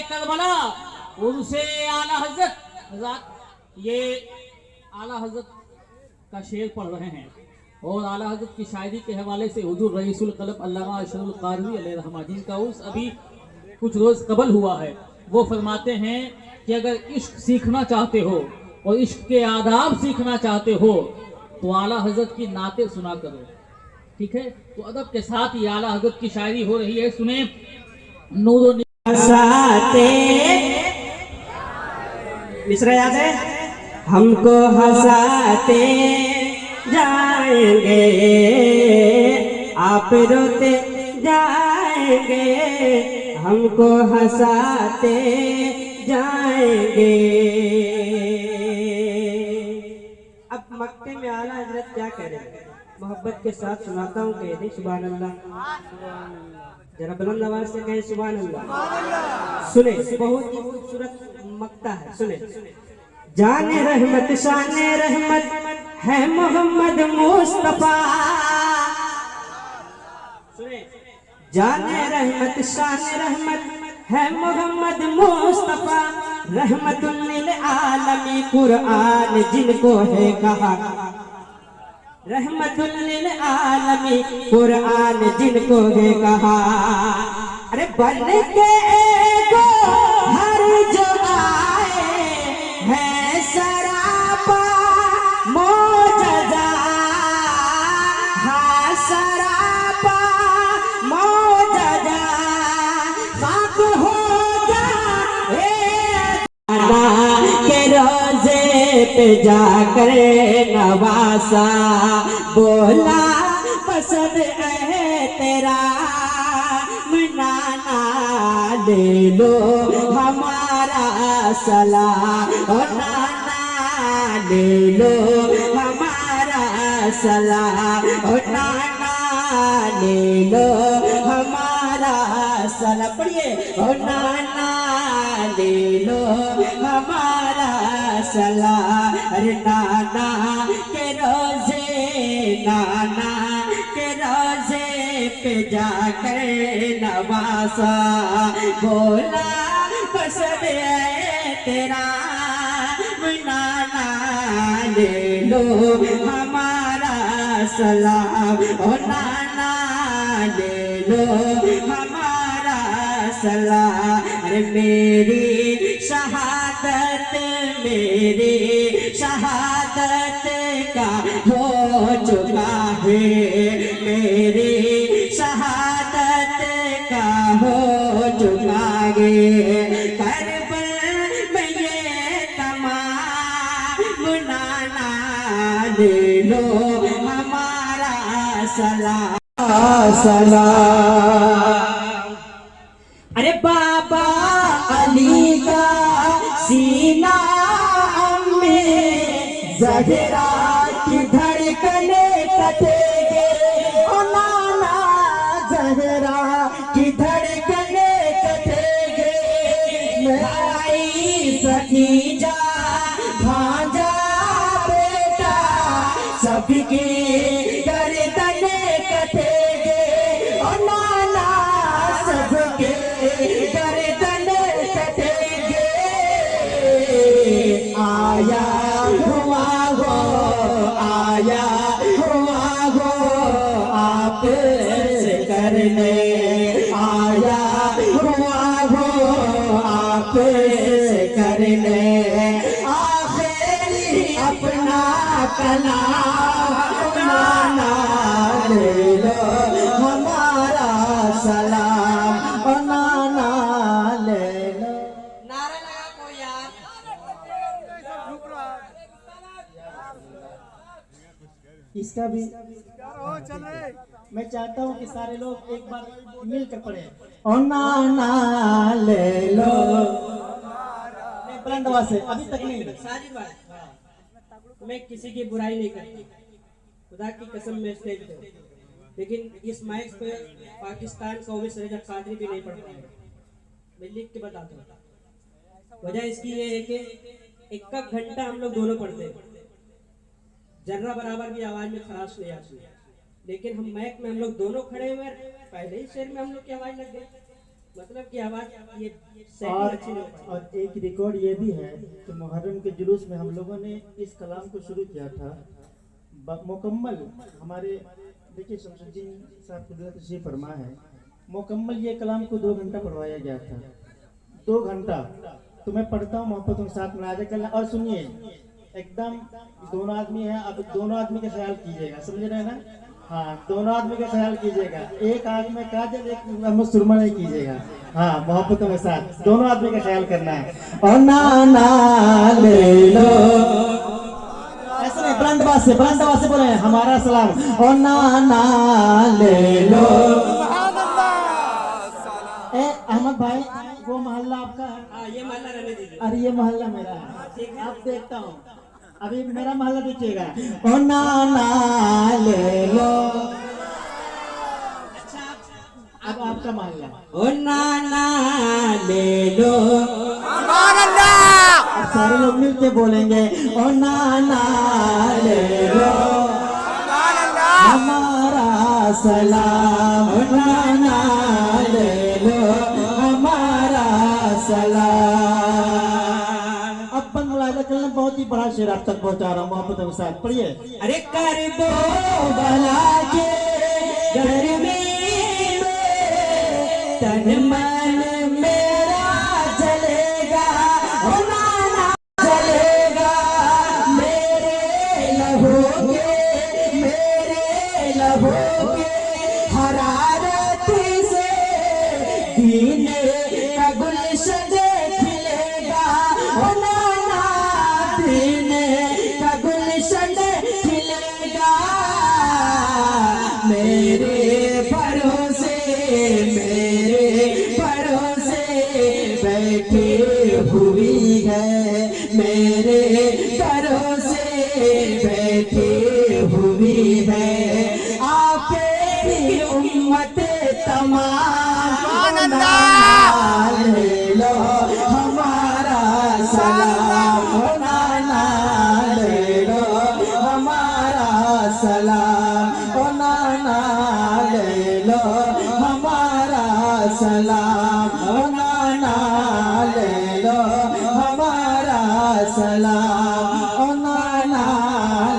Karbala उनसे आला हजरत ये आला हजरत का शेर पढ़ रहे हैं और आला हजरत की शायरी के हवाले से हुजूर रईसुल कलब अल्लामा अशरुल क़ादरी अलैहि रहमा जिनका उस अभी कुछ रोज कबल हुआ है, वो फरमाते हैं कि अगर इश्क सीखना चाहते हो और इश्क के आदाब सीखना चाहते हो तो आला हजरत की नाते सुना करो। ठीक है, तो अदब के साथ ये आला हजरत की शायरी हो रही है, सुने। नूरो हंसाते मिश्रा याद है, हमको हंसाते जाएंगे आप रोते जाएंगे, हमको हंसाते जाएंगे। अब मक्के में आला हजरत क्या करें, मोहब्बत के साथ सुनाता हूँ, कह दे सुभान अल्लाह, जरा बुलंद आवाज से कहे सुभान अल्लाह। सुने, बहुत ही खूबसूरत मक्ता है, सुने। जाने रहमत शाने रहमत है मोहम्मद मुस्तफा, सुने। जाने रहमत शाने रहमत है मोहम्मद मुस्तफा, रहमतुल लिल आलमी कुरान जिनको है कहा, रहमतुल लिल आलमी कुरान जिनको है कहा। अरे बन के एगो हर जो आए है सरापा मौजजा, हाँ सरापा मौजजा, खाक हो जाए के रोजे पे जाकर नवासा बोला पसंद है तेरा मनाना, ले लो हमारा सलाम ओ नाना, ले लो हमारा सलाम ओ नाना, ले लो हमारा सलाम। पढ़िए, ओ नाना ले लो हमारा सलाम। अरे नाना के रोजे, नाना के रोजे पे जाकर नवासा बोला पसंद है तेरा नाना, ले लो हमारा सलाम ओ नाना, ले लो हमारा सलाम। अरे मेरी शहादत, मेरी शहादत का हो चुका है, मेरी शहादत का हो चुका है, करबल में ये तमाम नाना, ले लो हमारा सलाम सलाम। अरे बाबा अली का सीना में ज़हरा की धड़कने कटेंगे, ओ नाना ज़हरा की धड़कने कटेंगे, भाई सखी जा भांजा बेटा सबकी गर्दने कटेंगे, ओ नाना सबके गर्दन कटेंगे। आया हुआ हो, आया हुआ हो आप से करने, आया हुआ हो आप से करने, आखिर अपना कलाम नाना, ले लो हमारा सलाम ओ नाना, ले लो। नारा लगा कोई यार, इसका भी मैं चाहता हूँ कि सारे लोग एक बार मिलकर पढ़े, ओ नाना ले लो। बुलंद आवाज से, अभी तक नहीं सारी बात, मैं किसी की बुराई नहीं करती, खुदा की कसम में स्टेज पे, लेकिन इस माइक पे पाकिस्तान का ओवैस रजा कादरी भी नहीं पढ़ पाएगा, मैं लिख के बताता हूँ। वजह इसकी ये है कि एक घंटा हम लोग दोनों पढ़ते हैं, जर्रा बराबर भी आवाज में खराश नहीं आती, लेकिन हम मैक में हम लोग दोनों खड़े हुए, पहले ही शेर में हम लोग की आवाज लग गई। मतलब कि आवाज ये सेटिंग और अच्छी नहीं हो पाई। और एक रिकॉर्ड ये भी है कि मुहर्रम के जुलूस में हम लोगों ने इस कलाम को शुरू किया था मुकम्मल हमारे देखिए शमसुद्दीन साहब कुदरत तशरीफ फरमा है, मुकम्मल ये कलाम को 2 घंटा पढ़वाया गया था। 2 घंटा तो मैं पढ़ता हूँ मोहब्बतों के साथ मुलाजा करना। और सुनिए एकदम दोनों आदमी है, अब दोनों आदमी का ख्याल कीजिएगा, समझ रहे हैं ना? हाँ, दोनों आदमी का ख्याल कीजिएगा, एक आंख में काजल एक में सुरमा नहीं कीजिएगा। हाँ, मोहब्बतों के साथ दोनों आदमी का ख्याल करना है। और नाना ले लो, ऐसे नहीं, बुलंद आवाज से बोले हमारा सलाम। और नाना ले लो। ए अहमद भाई, वो मोहल्ला आपका है? हाँ, ये माला रहने दीजिए। अरे ये मोहल्ला मेरा है, आप देखता हूँ, अभी मेरा मोहल्ला देखिएगा। ओ नाना ले लो। अब आपका मोहल्ला। ओ नाना ले लो। अब सारे लोग मिलके बोलेंगे ओ नाना ले लो हमारा सलाम। ओ नाना ले लो हमारा सलाम। अब बंद मुलाजा करना, बहुत ही बड़ा शेर आप तक पहुंचा रहा हूँ मोहब्बतों के साथ, पढ़िए। अरे कर दो भला के गर्मी में तन मन मेरा जलेगा। ओ नाना जलेगा मेरे लहू के हरारत से दीने का गुलशन खिलेगा। ओ नाना दीने का गुलशन खिलेगा। मेरे भरोसे बैठी हुई है, मेरे भरोसे बैठी हुई है आपकी उम्मत तमाम। ले लो हमारा सलाम। ओ नाना ले लो हमारा सलाम। ओ नाना ले लो हमारा सलाम। ओ नाना ले लो हमारा सलाम। ओ नाना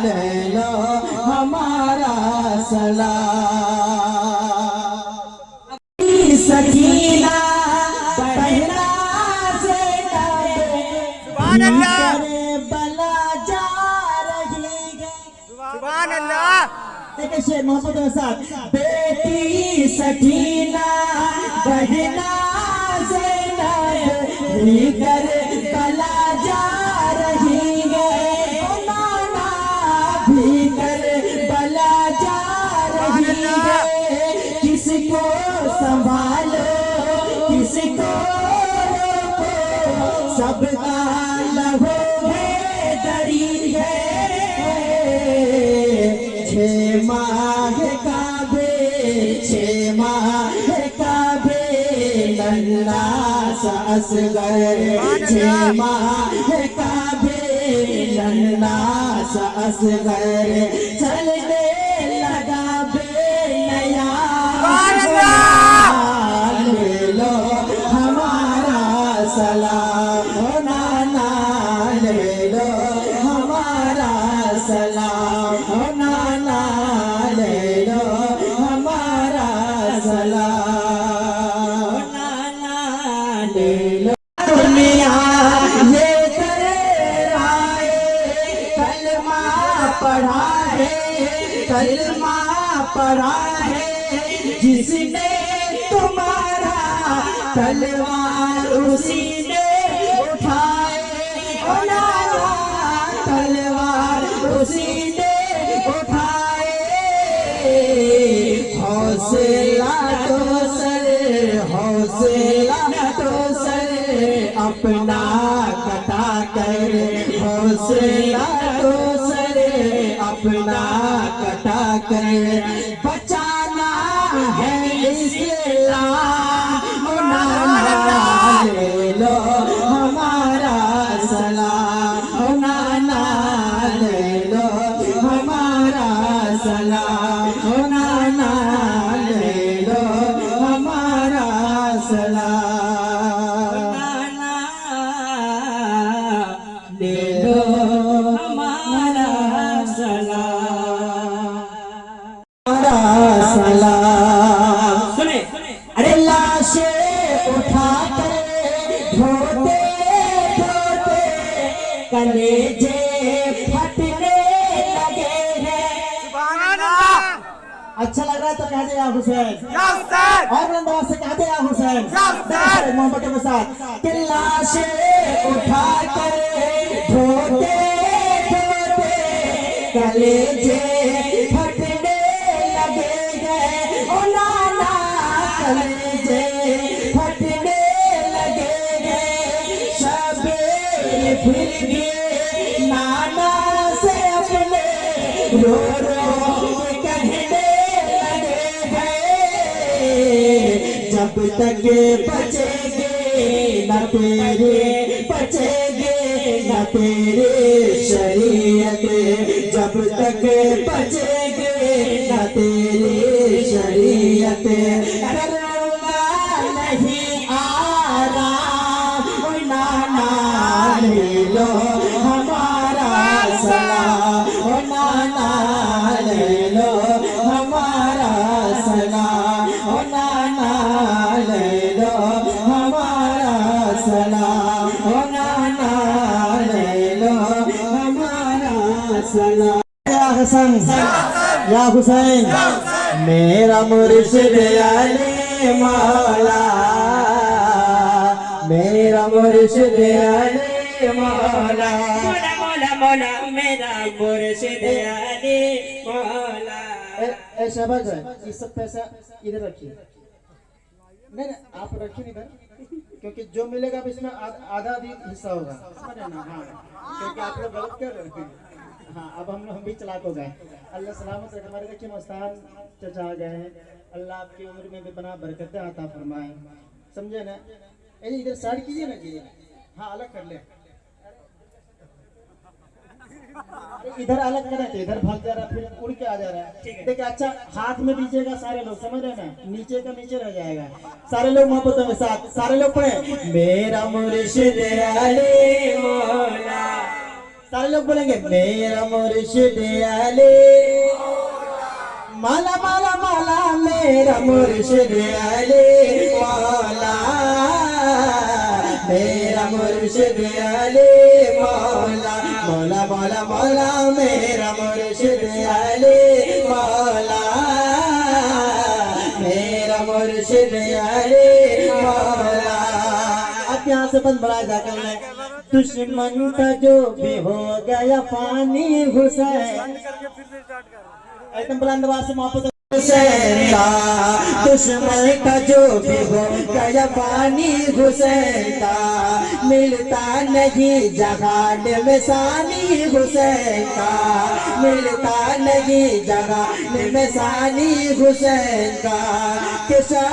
ले लो हमारा सलाम। सकीना बहना से बला जा रही है। सुभान अल्लाह। देखिए शेर मोहब्बत के साथ। बेटी सकीना बहना से भीतर बला जा रही है। ओ नाना भीतर बला जा रही है। किसको संभालो किसको रोको, सबका लहू है डरी है। 6 माह का बे नन्ना सा असगर। 6 माह का बे नन्ना सा असगर चलने लगा बे नया। ले लो हमारा सलाम। ओ नाना ले लो हमारा सलाम। ओ नाना ले लो हमारा सलाम। ओ नाना ले लो। दुनिया ये कर आए कलमा पढ़ा है, कलमा पढ़ा है जिसने तुम्हारा तलवार उसी ने उठाए। ओ नाना तलवार उसी ने उठाए। हौसला तो सर अपना कटा कर। हौसला तो सर अपना कटा कर बचाना है इस्लाम। ओ नाना ले लो हमारा सलाम। ओ नाना ले लो हमारा सलाम। ओ नाना ले लो हमारा सलाम। कहते या हुसैन, या हुसैन, और बुलंद आवाज से कहते या हुसैन, या हुसैन। मोहब्बत के साथ कि लाशें उठा कर ढोते ढोते कलेजे फटने लगे हैं, ओ नाना कलेजे फटने लगे हैं। शबीर फिर भी नाना से अपने रो रो के कहने लगे हैं, जब तक बचेंगे न तेरे, बचेंगे न तेरे शरीयत, जब तक बचेंगे न तेरे शरीयत। करूँगा नहीं आराम, ओ नाना ले लो हमारा सलाम, ओ नाना ले लो हमारा सलाम, ओ नाना ले लो हमारा सलाम, ओ नाना ले लो हमारा सलाम। या हसन, या हुसैन, मेरा मुर्शिद अली मौला, मेरा मुर्शिद अली मौला, मौला मौला मौला मेरा मुर्शिद अली मौला। ए शहबाज भाई, ये सब पैसा इधर रखिए। नहीं नहीं, आप रखिए इधर, क्योंकि जो मिलेगा अब इसमें आधा आधी हिस्सा होगा, समझ रहे ना? हाँ, क्योंकि आप लोग गलत कर रहे हैं। हाँ, अब हम भी चलाक हो गए। अल्लाह सलामत रखे। हमारे देखिए मस्तान चचा आ गए हैं, अल्लाह आपकी उम्र में भी बना बरकतें आता फरमाए, समझे ना? इधर साइड कीजिए ना जी। हाँ, अलग कर ले, इधर अलग करें तो इधर भाग जा रहा है, फिर उड़ के आ जा रहा है। देखिए अच्छा, हाथ में दीजिएगा सारे लोग, समझ रहे ना? नीचे का नीचे रह जाएगा। सारे लोग मोहब्बतों के साथ, सारे लोग पढ़े मेरा मुर्शिद अली मौला, सारे लोग बोलेंगे मेरा मुर्शिद अली माला माला माला, मेरा मुर्शिद अली मौला, मेरा मुर्शिद अली मौला, मौला मौला मौला, मेरा मुर्शिद अली मौला, मेरा मुर्शिद अली मौला। अब यहाँ से बंद बड़ा जाकर मैं दुश्मन का जो भी हो गया पानी हुसैन, एकदम बुलंद आवाज से मोहब्बत। हुसैन का दुश्मन का जो भी हो गया पानी हुसैन का, मिलता नहीं जहान में सानी हुसैन का, मिलता नहीं जहान में सानी हुसैन का। किसा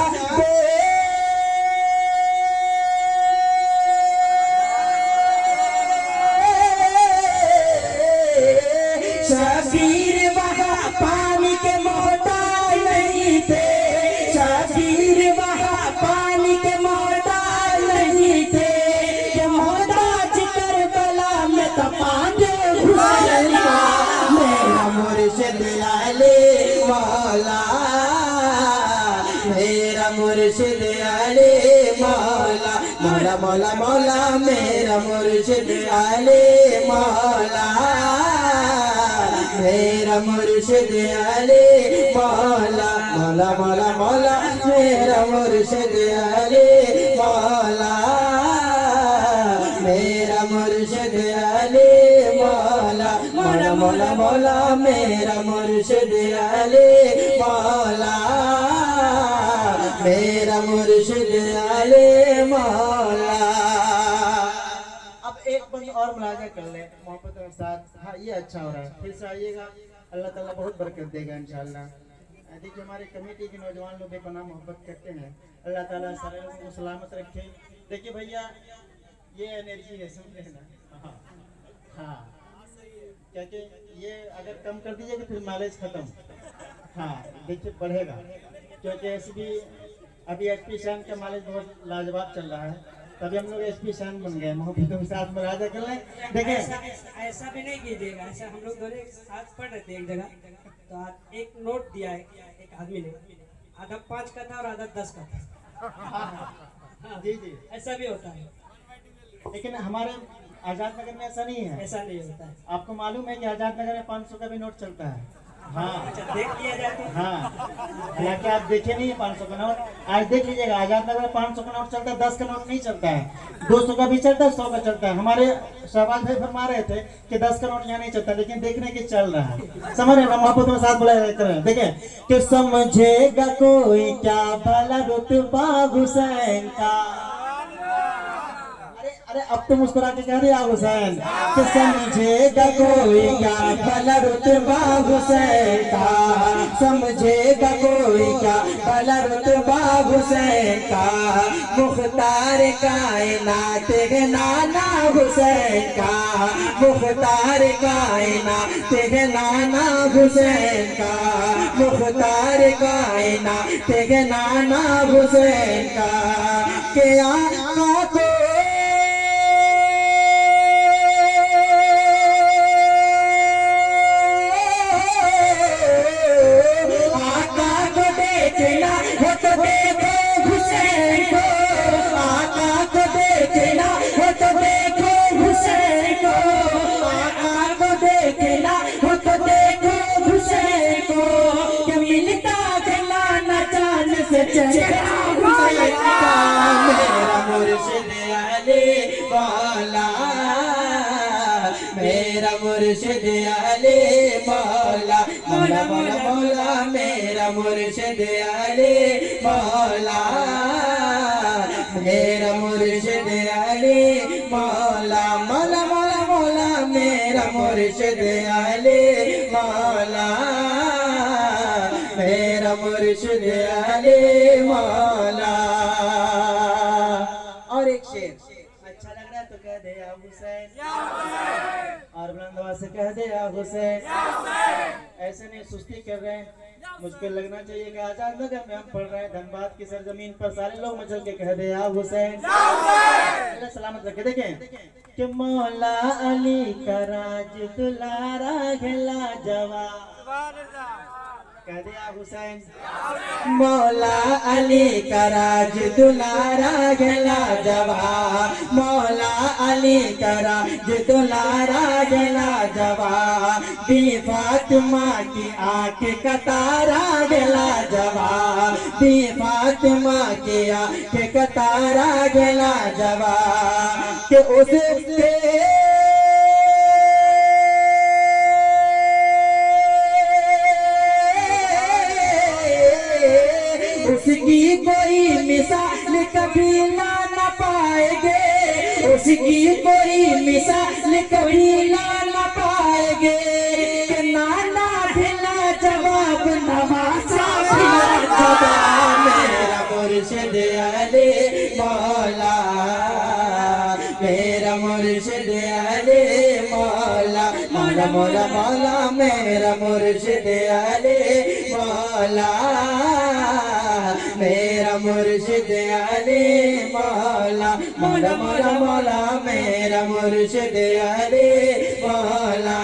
शबीर वहाँ पानी के मोहताज नहीं थे, शबीर वहाँ पानी के मोहताज नहीं थे, ये मोहताज करबला में तपाने हुसैन का। मेरा मुर्शिद अली मौला, मेरा मुर्शिद अली मौला, मौला मौला मौला, मेरा मुर्शिद अली मौला, मेरा मुर्शिद अली मौला, मौला मौला मौला, मेरा मुर्शिद अली मौला, मेरा मुर्शिद अली मौला, मौला मौला मौला, मेरा मुर्शिद अली मौला, मेरा मुर्शिद अली मौला। अब एक बंद और मुलाजा कर ले मोहब्बत के साथ। हाँ, ये अच्छा हो रहा है, फिर से आइएगा, अल्लाह ताला बहुत बरकत देगा इंशाल्लाह। देखिए हमारे कमेटी के नौजवान लोग बेपनाह मोहब्बत करते हैं, अल्लाह ताला सारे लोगों को सलामत रखे। देखिए भैया, ये एनर्जी है, समझे ना? हाँ, क्योंकि ये अगर कम कर दीजिएगा फिर माइलेज खत्म। हाँ, देखिए बढ़ेगा, क्योंकि ऐसे भी अभी एचपी शान का माइलेज बहुत लाजवाब चल रहा है, तभी हम लोग एचपी शान बन गए। मोहब्बतों के साथ में राजा कर लें। देखिए ऐसा भी नहीं कीजिएगा, ऐसा हम लोग दोनों एक साथ पढ़ रहे थे एक जगह, तो आज एक नोट दिया है एक आदमी ने, आधा 5 का था और आधा 10 का था। जी जी, ऐसा भी होता है, लेकिन हमारे आजाद नगर में ऐसा नहीं है। ऐसा नहीं होता है। आपको मालूम है कि आजाद नगर में 500 का भी नोट चलता है। हाँ अच्छा देख लिया जाए तो हाँ, हालांकि आप देखे नहीं है 500 का नोट। आज देख लीजिएगा, आजाद नगर में 500 का नोट चलता है, 10 का नोट नहीं चलता है, 200 का भी चलता है, 100 का चलता है। हमारे शहबाज भाई फरमा रहे थे कि 10 का नोट यहाँ नहीं चलता, लेकिन देखने के चल रहा है। समझ रहे हैं ना, मोहब्बत में साथ बुलाया कर रहे हैं। देखें कि समझेगा कोई क्या भला रुतबा हुसैन का। अरे अब तो मुस्कुरा के कह दिया हुसैन कि समझेगा कोई क्या भला रुतबा हुसैन का, समझेगा कोई क्या भला रुतबा हुसैन का। मुख्तार कायनात है नाना हुसैन का, मुख्तार कायनात है नाना हुसैन का, मुख्तार कायनात है नाना हुसैन का। के आका को मेरा मुर्शिद अली मौला, मेरा मुर्शिद अली मौला, मौला मौला मौला, मेरा मुर्शिद अली मौला, मेरा मुर्शिद अली मौला, मौला मौला मौला, मेरा मुर्शिद अली मौला, मेरा मुर्शिद अली मौला। और एक शेर अच्छा लग रहा है तो कह दे या हुसैन, और बुलंद आवाज से कह दे या हुसैन। ऐसे नहीं सुस्ती कर रहे हैं, मुझ पे लगना चाहिए कि आजाद नगर में हम पढ़ रहे हैं, धनबाद की सरजमीन पर सारे लोग मचल के कह दे या हुसैन। अल्लाह सलामत रखे। देखें कि मौला अली का राज दुलारा घला जवा, कह दिया हुसैन। मौला अली का राज दुलारा घला जवा, मौला अली का राज दुलारा घला जवा। बी फातिमा की आँख का तारा घला जवा, बी फातिमा की आँख का तारा घला जवा। कि उसके उसकी कोई मिसाल कभी ला न पाएंगे, उसकी कोई मिसाल कभी ला न पाएंगे। कि नाना भिला जवाब नवासा भिला जवाब, मेरा मुर्शिद अली मौला, मेरा मुर्शिद अली मौला, मौला मौला मौला, मेरा मुर्शिद अली मौला, मेरा मुर्शिद अली मौला, मौला मौला मौला, मेरा मुर्शिद अली मौला,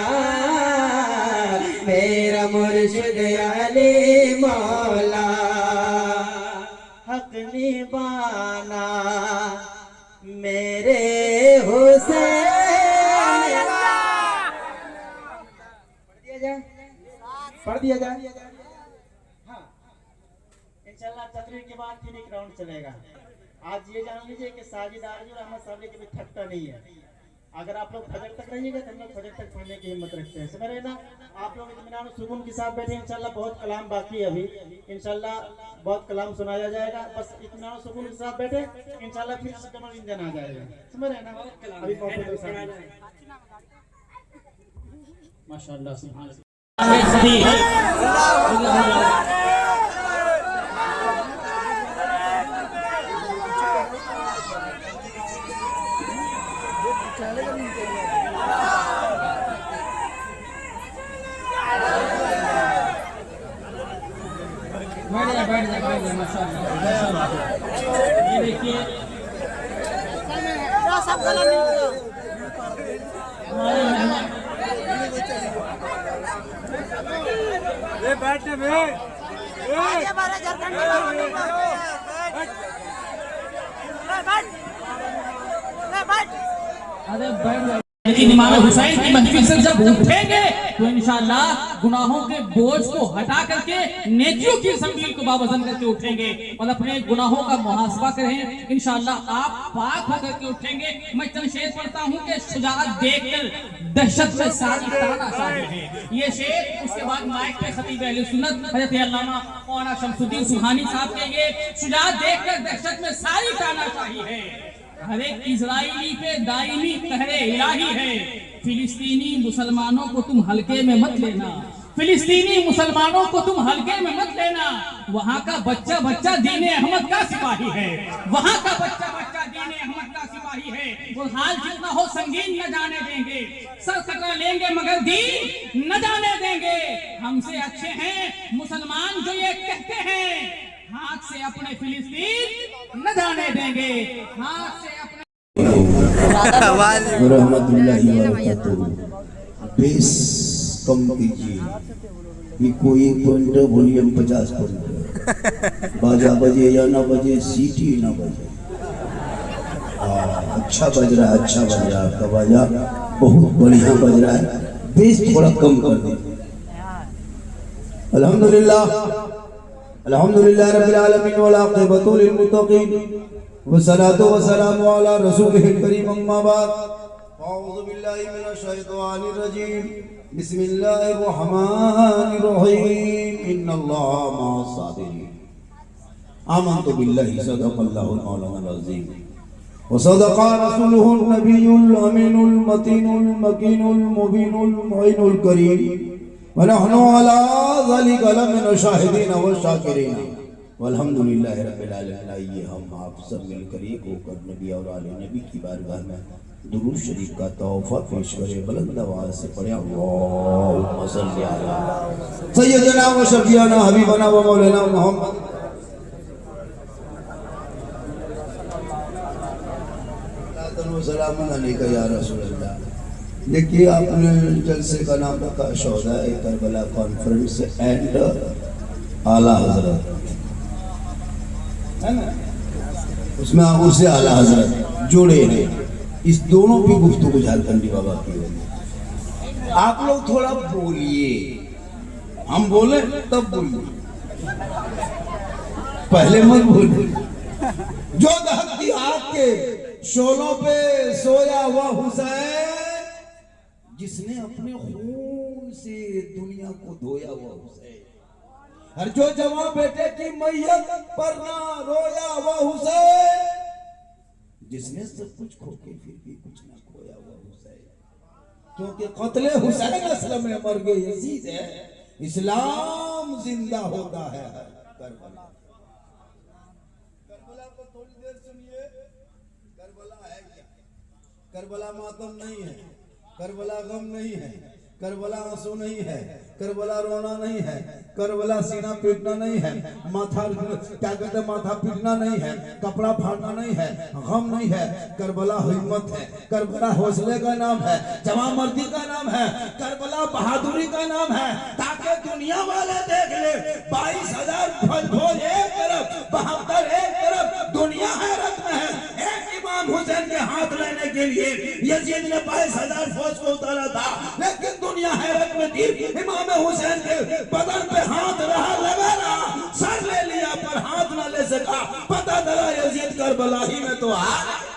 मेरा मुर्शिद अली मौला। हक निभाना मेरे हुसैन। पढ़ दिया जाए। हाँ, इंशाल्लाह तकरीर के बाद फिर एक राउंड चलेगा। आज ये जान लीजिए कि साजिद आरजू और अहमद साहब के भी थकता नहीं है। अगर आप लोग फजर तक रहिएगा तो हम लोग फजर तक पढ़ने की हिम्मत रखते हैं, समझ रहे ना। आप लोग इत्मीनान सुकून के साथ बैठे, इंशाल्लाह बहुत कलाम बाकी है अभी, इंशाल्लाह बहुत कलाम सुनाया जाएगा। बस इत्मीनान सुकून के साथ बैठे, इंशाल्लाह फिर कमर इंजन आ जाएगा, समझ रहे ना। अभी माशाअल्लाह सुभान अल्लाह। बैठ जा माशाअल्लाह। ये देखिए सब गलत हमारे मेहमान ये बैठने में हमारे झारखंड अरे बैठ लेकिन इमाम हुसैन की महफिल से जब उठेंगे तो इंशाअल्लाह गुनाहों के बोझ को हटा करके नेकियों की संगील को बावजन करके उठेंगे और अपने गुनाहों का मुहासबा करें। इंशाअल्लाह आप पाक होकर के उठेंगे। मैं चंद शेर पढ़ता हूँ कि शुजाअत देखकर दहशत में सारी तानाशाही है, ये शेर। उसके बाद माइक पे खतीब अहले सुन्नत हज़रत अल्लामा मौलाना शमसुद्दीन सुहानी साहब कहेंगे, शुजाअत देखकर दहशत में सारी तानाशाही है, हर एक इजराइली पे दायमी कहरे इलाही है, फिलिस्तीनी मुसलमानों को तुम हल्के में मत लेना, फिलिस्तीनी मुसलमानों को तुम हल्के में मत लेना, वहाँ का बच्चा बच्चा दीने अहमद का सिपाही है, वहाँ का बच्चा बच्चा दीने अहमद का सिपाही है। वो हाल जितना हो संगीन न जाने देंगे, सर कटरा लेंगे मगर दीन न जाने देंगे। हमसे अच्छे हैं मुसलमान जो ये कहते हैं, हाथ से अपने फिलिस्तीन न जाने देंगे, हाथ से अपने रहमतुल्लाहि व बरकातुहू। बेस कम कीजिए, ये कोई पॉइंट वॉल्यूम 50%, बाजा बजे या ना बजे, सीटी ना बजे। अच्छा बज रहा है, अच्छा बज रहा है, आपका बाजा बहुत बढ़िया बज रहा है, बेस थोड़ा कम कर दीजिए। अल्हम्दुलिल्लाह अल्हम्दुलिल्लाह रब्बिल आलमीन वल आक़िबतु लिल मुत्तक़ीन वस्सलातु वस्सलामु अला रसूलिहिल करीम अम्मा बाद। अऊज़ु बिल्लाहि मिनश शैतानिर रजीम। बिस्मिल्लाहिर रहमानिर रहीम। इन्नल्लाहा मअस साबिरीन। आमन्तु बिल्लाहि सदक़ल्लाहुल मौलानाल अज़ीम व सदक़ा रसूलुहुन नबियुल अमीनुल मतीनुल मकीनुल मुबीनुल मुइनुल करीम व नहनु अला ज़ालिका लमिन शाहिदीन व शाकिरीन वल्हम्दुलिल्लाहि रब्बिल आलमीन। आइए हम आप सब मिलकर एक होकर नबी और आले नबी की बारगाह में दुरूद शरीफ का तोहफा पेश करें। बुलंद आवाज से पढ़े अल्लाहुम्मा सल्ली अला सय्यदना व शफीअना हबीबना व मौलाना मुहम्मद। सलामुन अलैका या रसूल अल्लाह। देखिए, आपने जलसे का नाम रखा शोहदा करबला कॉन्फ्रेंस एंड आला हजरत, है ना? उसमें उससे आला हजरत जोड़े हैं। इस दोनों की गुफ्तगू झारखंडी बाबा की होगी। आप लोग थोड़ा बोलिए, हम बोले तब बोलिए, पहले मत बोलिए। जो दहकती आग के शोलों पे सोया हुआ हुसैन, जिसने अपने खून से दुनिया को धोया हुआ हुसैन, हर जो जवां बेटे की मैयत पर ना रोया हुआ हुसैन, जिसने सब कुछ खो के फिर भी कुछ ना खोया हुआ हुसैन, क्योंकि कत्ले हुसैन असल में मर्ग यजीद है, इस्लाम जिंदा होता है करबला। करबला को थोड़ी देर सुनिए। करबला है क्या? करबला मातम नहीं है, करबला गम नहीं है, करबला आंसू नहीं है, करबला रोना नहीं है, करबला सीना पीटना नहीं है, माथा क्या कहते माथा पीटना नहीं है, कपड़ा फाड़ना नहीं है, गम नहीं है। करबला हिम्मत है, करबला हौसले का नाम है, जवां मर्दी का नाम है, करबला बहादुरी का नाम है, ताकि दुनिया वाले देख ले 22,000 फौज एक तरफ, 72 एक तरफ, दुनिया हैरत में है। एक इमाम हुसैन के हाथ लेने के लिए यजीद ने 22,000 फौज को उतारा था, लेकिन दुनिया हैरत में थी। इमाम हुसैन के बदन पे हाथ रहा लगा रहा, सर ले लिया पर हाथ ना ले सका। पता चला यजीद करबला ही में तो हारा है,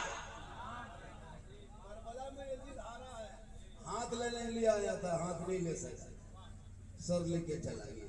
करबला में यजीद हारा है। हाथ लेने के लिए आया था, हाथ नहीं ले सका, सर लेके चला गया।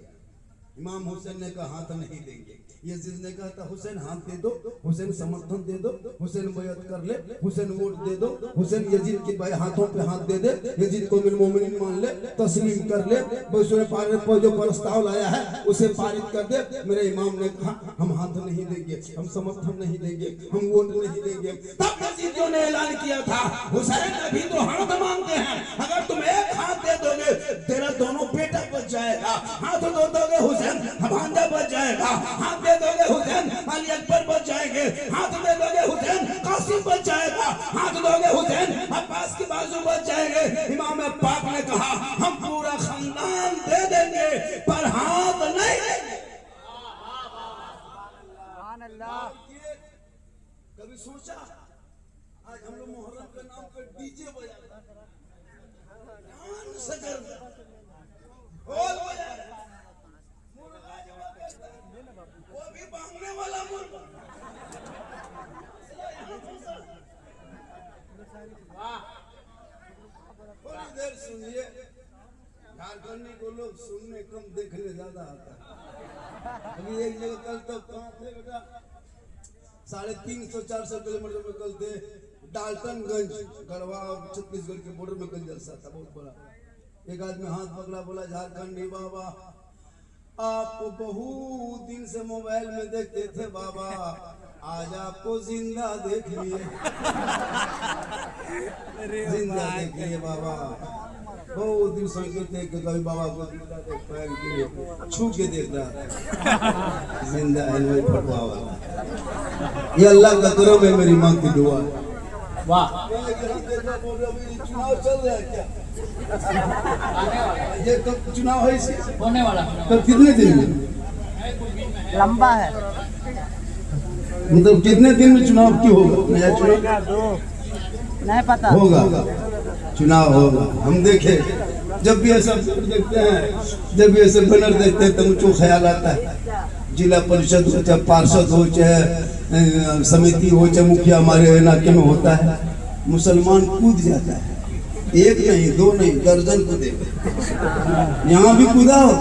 इमाम हुसैन ने कहा हाथ नहीं देंगे। यजीद ने कहा था हुसैन हाथ दे दो, हुसैन समर्थन दे दो, हुसैन बैअत कर ले, हुसैन वोट दे दो, हुसैन यजीद के भाई हाथों पे हाथ दे दे, यजीद को मिल मोमिन मान ले, तस्लीम कर ले। उसने पारित पर जो प्रस्ताव लाया है उसे पारित कर दे। मेरे इमाम ने कहा हम हाथ नहीं देंगे, हम समर्थन नहीं देंगे, हम वोट नहीं देंगे। तब यजीदियों ने ऐलान किया था हुसैन अभी तो हाथ मांगते हैं, अगर तुम एक हाथ दे दोगे तेरा दोनों बेटा बच जाएगा, हाथ दो दोगे हुसैन भांजा बच जाएगा, हाथ दे दोगे हुसैन अली अकबर बच जाएंगे, हाथ दे दोगे हुसैन कासिम बच जाएगा, हाथ दोगे हुसैन अब्बास की बाजू बच जाएंगे। इमाम पाक ने कहा हम पूरा खानदान दे देंगे पर हाथ नहीं देंगे। कभी सोचा आज हम लोग मुहर्रम के नाम पे डीजे बजाते बोल बोले मुर्गा जमा करता है, वो भी भागने वाला मुर्गा। थोड़ी देर सुनिए, झारखंडी को लोग सुनने कम देखने ज्यादा आता है। अभी एक जगह कल तक कहाँ थे बेटा, 350-400 किलोमीटर में कल थे डाल्टनगंज, गढ़वा और छत्तीसगढ़ के बॉर्डर में कल जलसा था बहुत बड़ा। एक आदमी हाथ पकड़ा, बोला झारखंडी बाबा आपको बहुत दिन से मोबाइल में देखते थे बाबा, आज आपको जिंदा देख लिए। जिंदा देख लिए बाबा, बहुत दिन से थे कि कभी बाबा को जिंदा देख पाए के छू के देख रहा, जिंदा है वही फटवा वाला। ये अल्लाह का करम है, मेरी माँ की दुआ है। वाह, चुनाव चल रहा है क्या? ये कब चुनाव है इसे? होने वाला कब कितने दिन में? लंबा है। मतलब कितने दिन में चुनाव क्यों होगा? नया चुनाव नहीं पता होगा, चुनाव होगा। हम देखे जब भी ऐसा देखते हैं, जब भी ऐसे बैनर देखते हैं तो मुझको ख्याल आता है जिला परिषद हो चाहे पार्षद हो चाहे समिति हो चाहे मुखिया हमारे इलाके में होता है, मुसलमान कूद जाता है, एक नहीं दो नहीं दर्जन कूदे। यहाँ भी कूदा हो,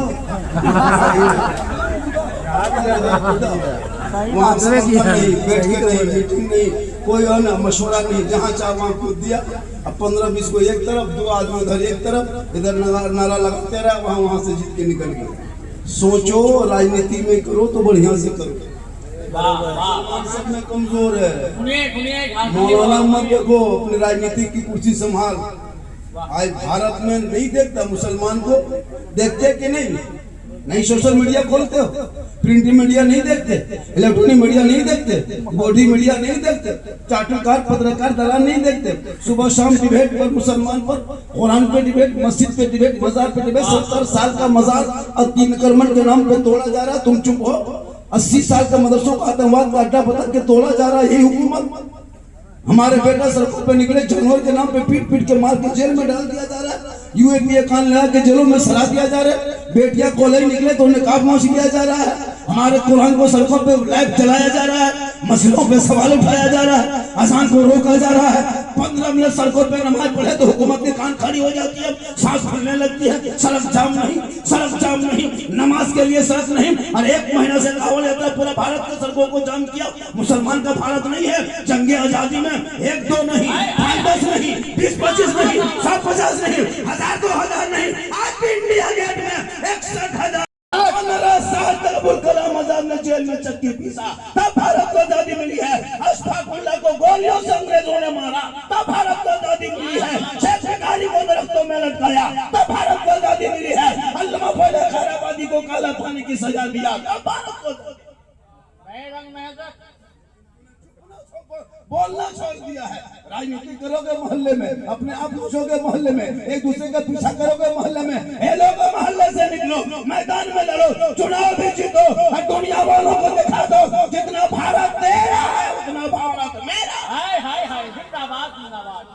वहाँ नहीं, बैठ के नहीं, मीटिंग नहीं, कोई ना मशवरा नहीं, जहाँ चाहे वहाँ कूद दिया। अब 15-20 को एक तरफ, 2 आदमी उधर एक तरफ, इधर नारा लगाते रहा, वहाँ से जीत के निकल गए। सोचो राजनीति में करो तो बढ़िया से करो। सब में कमजोर है, मौलाना मत देखो, अपनी राजनीति की कुर्सी संभाल। आज भारत में नहीं देखता मुसलमान को, देखते कि नहीं? नहीं सोशल मीडिया खोलते हो, प्रिंट मीडिया नहीं देखते, इलेक्ट्रॉनिक मीडिया नहीं देखते, बॉडी मीडिया नहीं देखते, चाटुकार पत्रकार दलाल नहीं देखते। सुबह शाम डिबेट पर मुसलमान पर, कुरान पे डिबेट, मस्जिद पे डिबेट, मजार पे डिबेट। 70 साल का मजार और 3 कर्मन के नाम पे तोड़ा जा रहा, तुम चुप हो। 80 साल का मदरसों का आतंकवाद का अड्डा बता के तोड़ा जा रहा, यही हुकूमत। हमारे बेटा सड़कों पे निकले, जानवर के नाम पे पीट पीट के मार के जेल में डाल दिया जा रहा है। यूएपीए कान लगा के जेलों में सड़ा दिया जा रहा है। बेटियां कॉलेज निकले तो निकाब नोश किया जा रहा है। हमारे कुरान को सड़कों पे लाइव चलाया जा रहा है, मसलों पे सवाल उठाया जा रहा है, अजान को रोका जा रहा है। 15 मिनट सड़कों पे नमाज पढ़े तो हुकूमत की कान खड़ी हो जाती है, सांस फूलने लगती है। सड़क जाम नहीं, सड़क जाम नहीं, नमाज के लिए सड़क नहीं। और 1 महीना से दावा लेता है पूरा भारत के सड़कों को जाम किया। मुसलमान का भारत नहीं है। जंगे आजादी में 1-2 नहीं, 5-10 नहीं, 20-25 नहीं, 7-50 नहीं, 1000-2000 नहीं, आज भी इंडिया गेट में 61,000 अब्दुल कलाम आजाद ने जेल में चक्की पीसा, तब भारत को आजादी मिली है। अशफाकुल्लाह को गोलियों से अंग्रेजों ने मारा, तब भारत को आजादी मिली है। शेख भिखारी को दरख्तों में लटकाया, तब भारत को आजादी मिली है। अल्लामा फैज़ खैराबादी को काला पानी की सजा दिया, तब भारत को बोलना छोड़ दिया है। राजनीति करोगे मोहल्ले में, अपने आप घुसोगे मोहल्ले में, एक दूसरे का पीछा करोगे मोहल्ले में। हेलोगे मोहल्ले से निकलो, मैदान में लड़ो, चुनाव भी जीतो और दुनिया वालों को दिखा दो जितना भारत तेरा है उतना भारत मेरा। हाय हाय हाय, जिंदाबाद जिंदाबाद।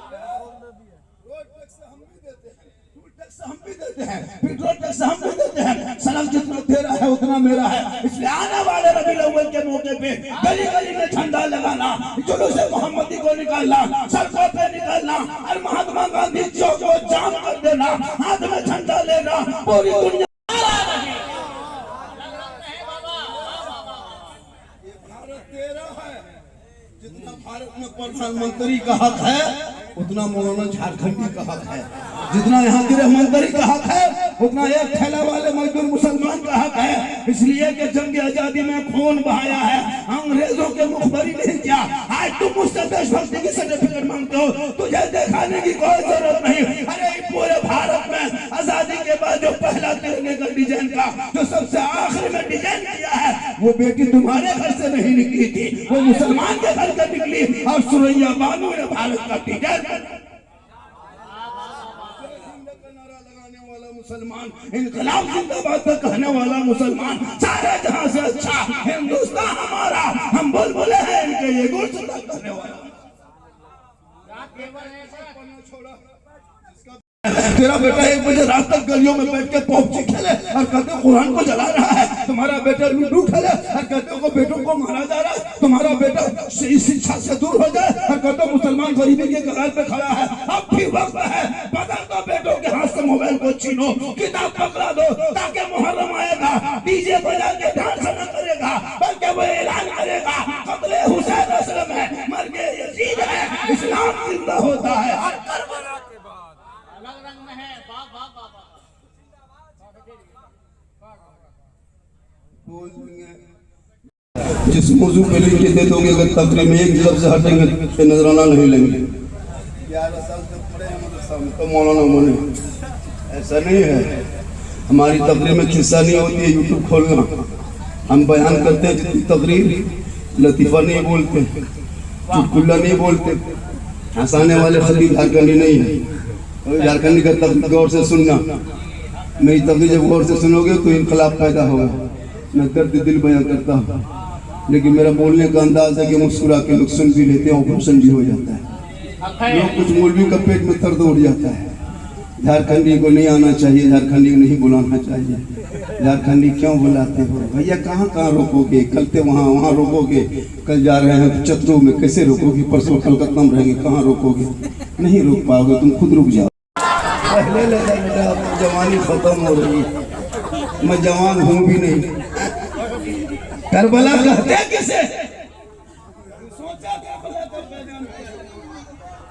रोड टैक्स हम भी देते हैं, टूल टैक्स हम भी देते हैं, पेट्रोल टैक्स हम भी देते हैं। सड़क जितना तेरा है उतना मेरा है। इसलिए आने वाले रबीउल अव्वल के मौके पे गली गली में झंडा लगाना, जुलूस मोहम्मदी को निकालना, सड़कों पे निकालना और महात्मा गांधी चौक को जाम कर देना, हाथ में झंडा लेना, पूरी दुनिया भारत तेरा है। जितना भारत में प्रधानमंत्री का हक है उतना मौलाना झारखंडी का हक है। जितना यहाँ गृह मंत्री का हक है उतना एक ठेला वाले मजदूर मुसलमान का हक है। इसलिए कि जंग आजादी में खून बहाया है, अंग्रेजों के मुखबरी नहीं किया। आज तुम मुझसे देशभक्ति की सर्टिफिकेट मांगते हो, तुझे दिखाने की कोई जरूरत नहीं। अरे पूरे भारत में आजादी के बाद जो पहला तिरंगे का डिजाइन का जो सबसे आखिरी में डिजाइन किया है, वो बेटी तुम्हारे घर से नहीं निकली थी, वो मुसलमान के घर से निकली। और सुरैया बानू ने भारत का डिजाइन मुसलमान, इनकलाब जिंदाबाद का कहने वाला मुसलमान, सारे जहां से अच्छा हिंदुस्तान हमारा, हम बुलबुले हैं इनके ये गुण सुना कहने वाला। तेरा बेटा 1 बजे रात तक गलियों में बैठ के पबजी खेले और कहते कुरान को जला रहा है। तुम्हारा बेटा लूडो खेले और कहते को बेटों को मारा जा रहा है। तुम्हारा बेटा शिक्षा से दूर हो जाए और कहते मुसलमान गरीबी के कगार पे खड़ा है। अब भी वक्त है, बदल दो बेटों के हाथ से मोबाइल को छीनो, किताब पकड़ा दो, ताकि मुहर्रम आएगा डीजे बजा के डांस न करेगा, बल्कि वो ऐलान करेगा कत्ले हुसैन असलम है, मर गए यजीद है, इस्लाम जिंदा होता है। अलग रंग में है। वाह वाह वाह वाह। जिस मौजू पे लिख के दे दोगे, अगर तकरीर में एक लफ्ज हटेंगे तो नजराना नहीं लेंगे। 11 साल तक पढ़े हैं मदरसा में तो मौलाना बने, ऐसा नहीं है। हमारी तकरीर में खिस्सा नहीं होती है यूट्यूब खोलना। हम बयान करते हैं जितनी तकरीर, लतीफ़ा नहीं बोलते, चुटकुला नहीं बोलते, हंसाने वाले खतीब झारखंडी नहीं है। झारखंडी का तकरीर गौर से सुनना, मेरी तकरीर जब गौर से सुनोगे तो इनकलाब पैदा होगा। मैं दर्द दिल बयां करता हूँ, लेकिन मेरा बोलने का अंदाज है कि मुस्कुरा के लोग सुन भी लेते हैं, ऑपरेशन भी हो जाता है। लोग कुछ मौलवी का पेट में दर्द उठ जाता है। झारखंडी को नहीं आना चाहिए, झारखंडी को नहीं बुलाना चाहिए। झारखंडी क्यों बुलाते हो भैया? कहाँ कहाँ रोकोगे? कल ते वहाँ रोकोगे, कल जा रहे हैं चतरू में, कैसे रोकोगे? परसों कलकत्ता में रहेंगे, कहाँ रोकोगे? नहीं रोक पाओगे, तुम खुद रुक जाओ। पहले लगा बेटा जवानी खत्म हो रही, मैं जवान हूँ भी नहीं। करबला कहते किसे?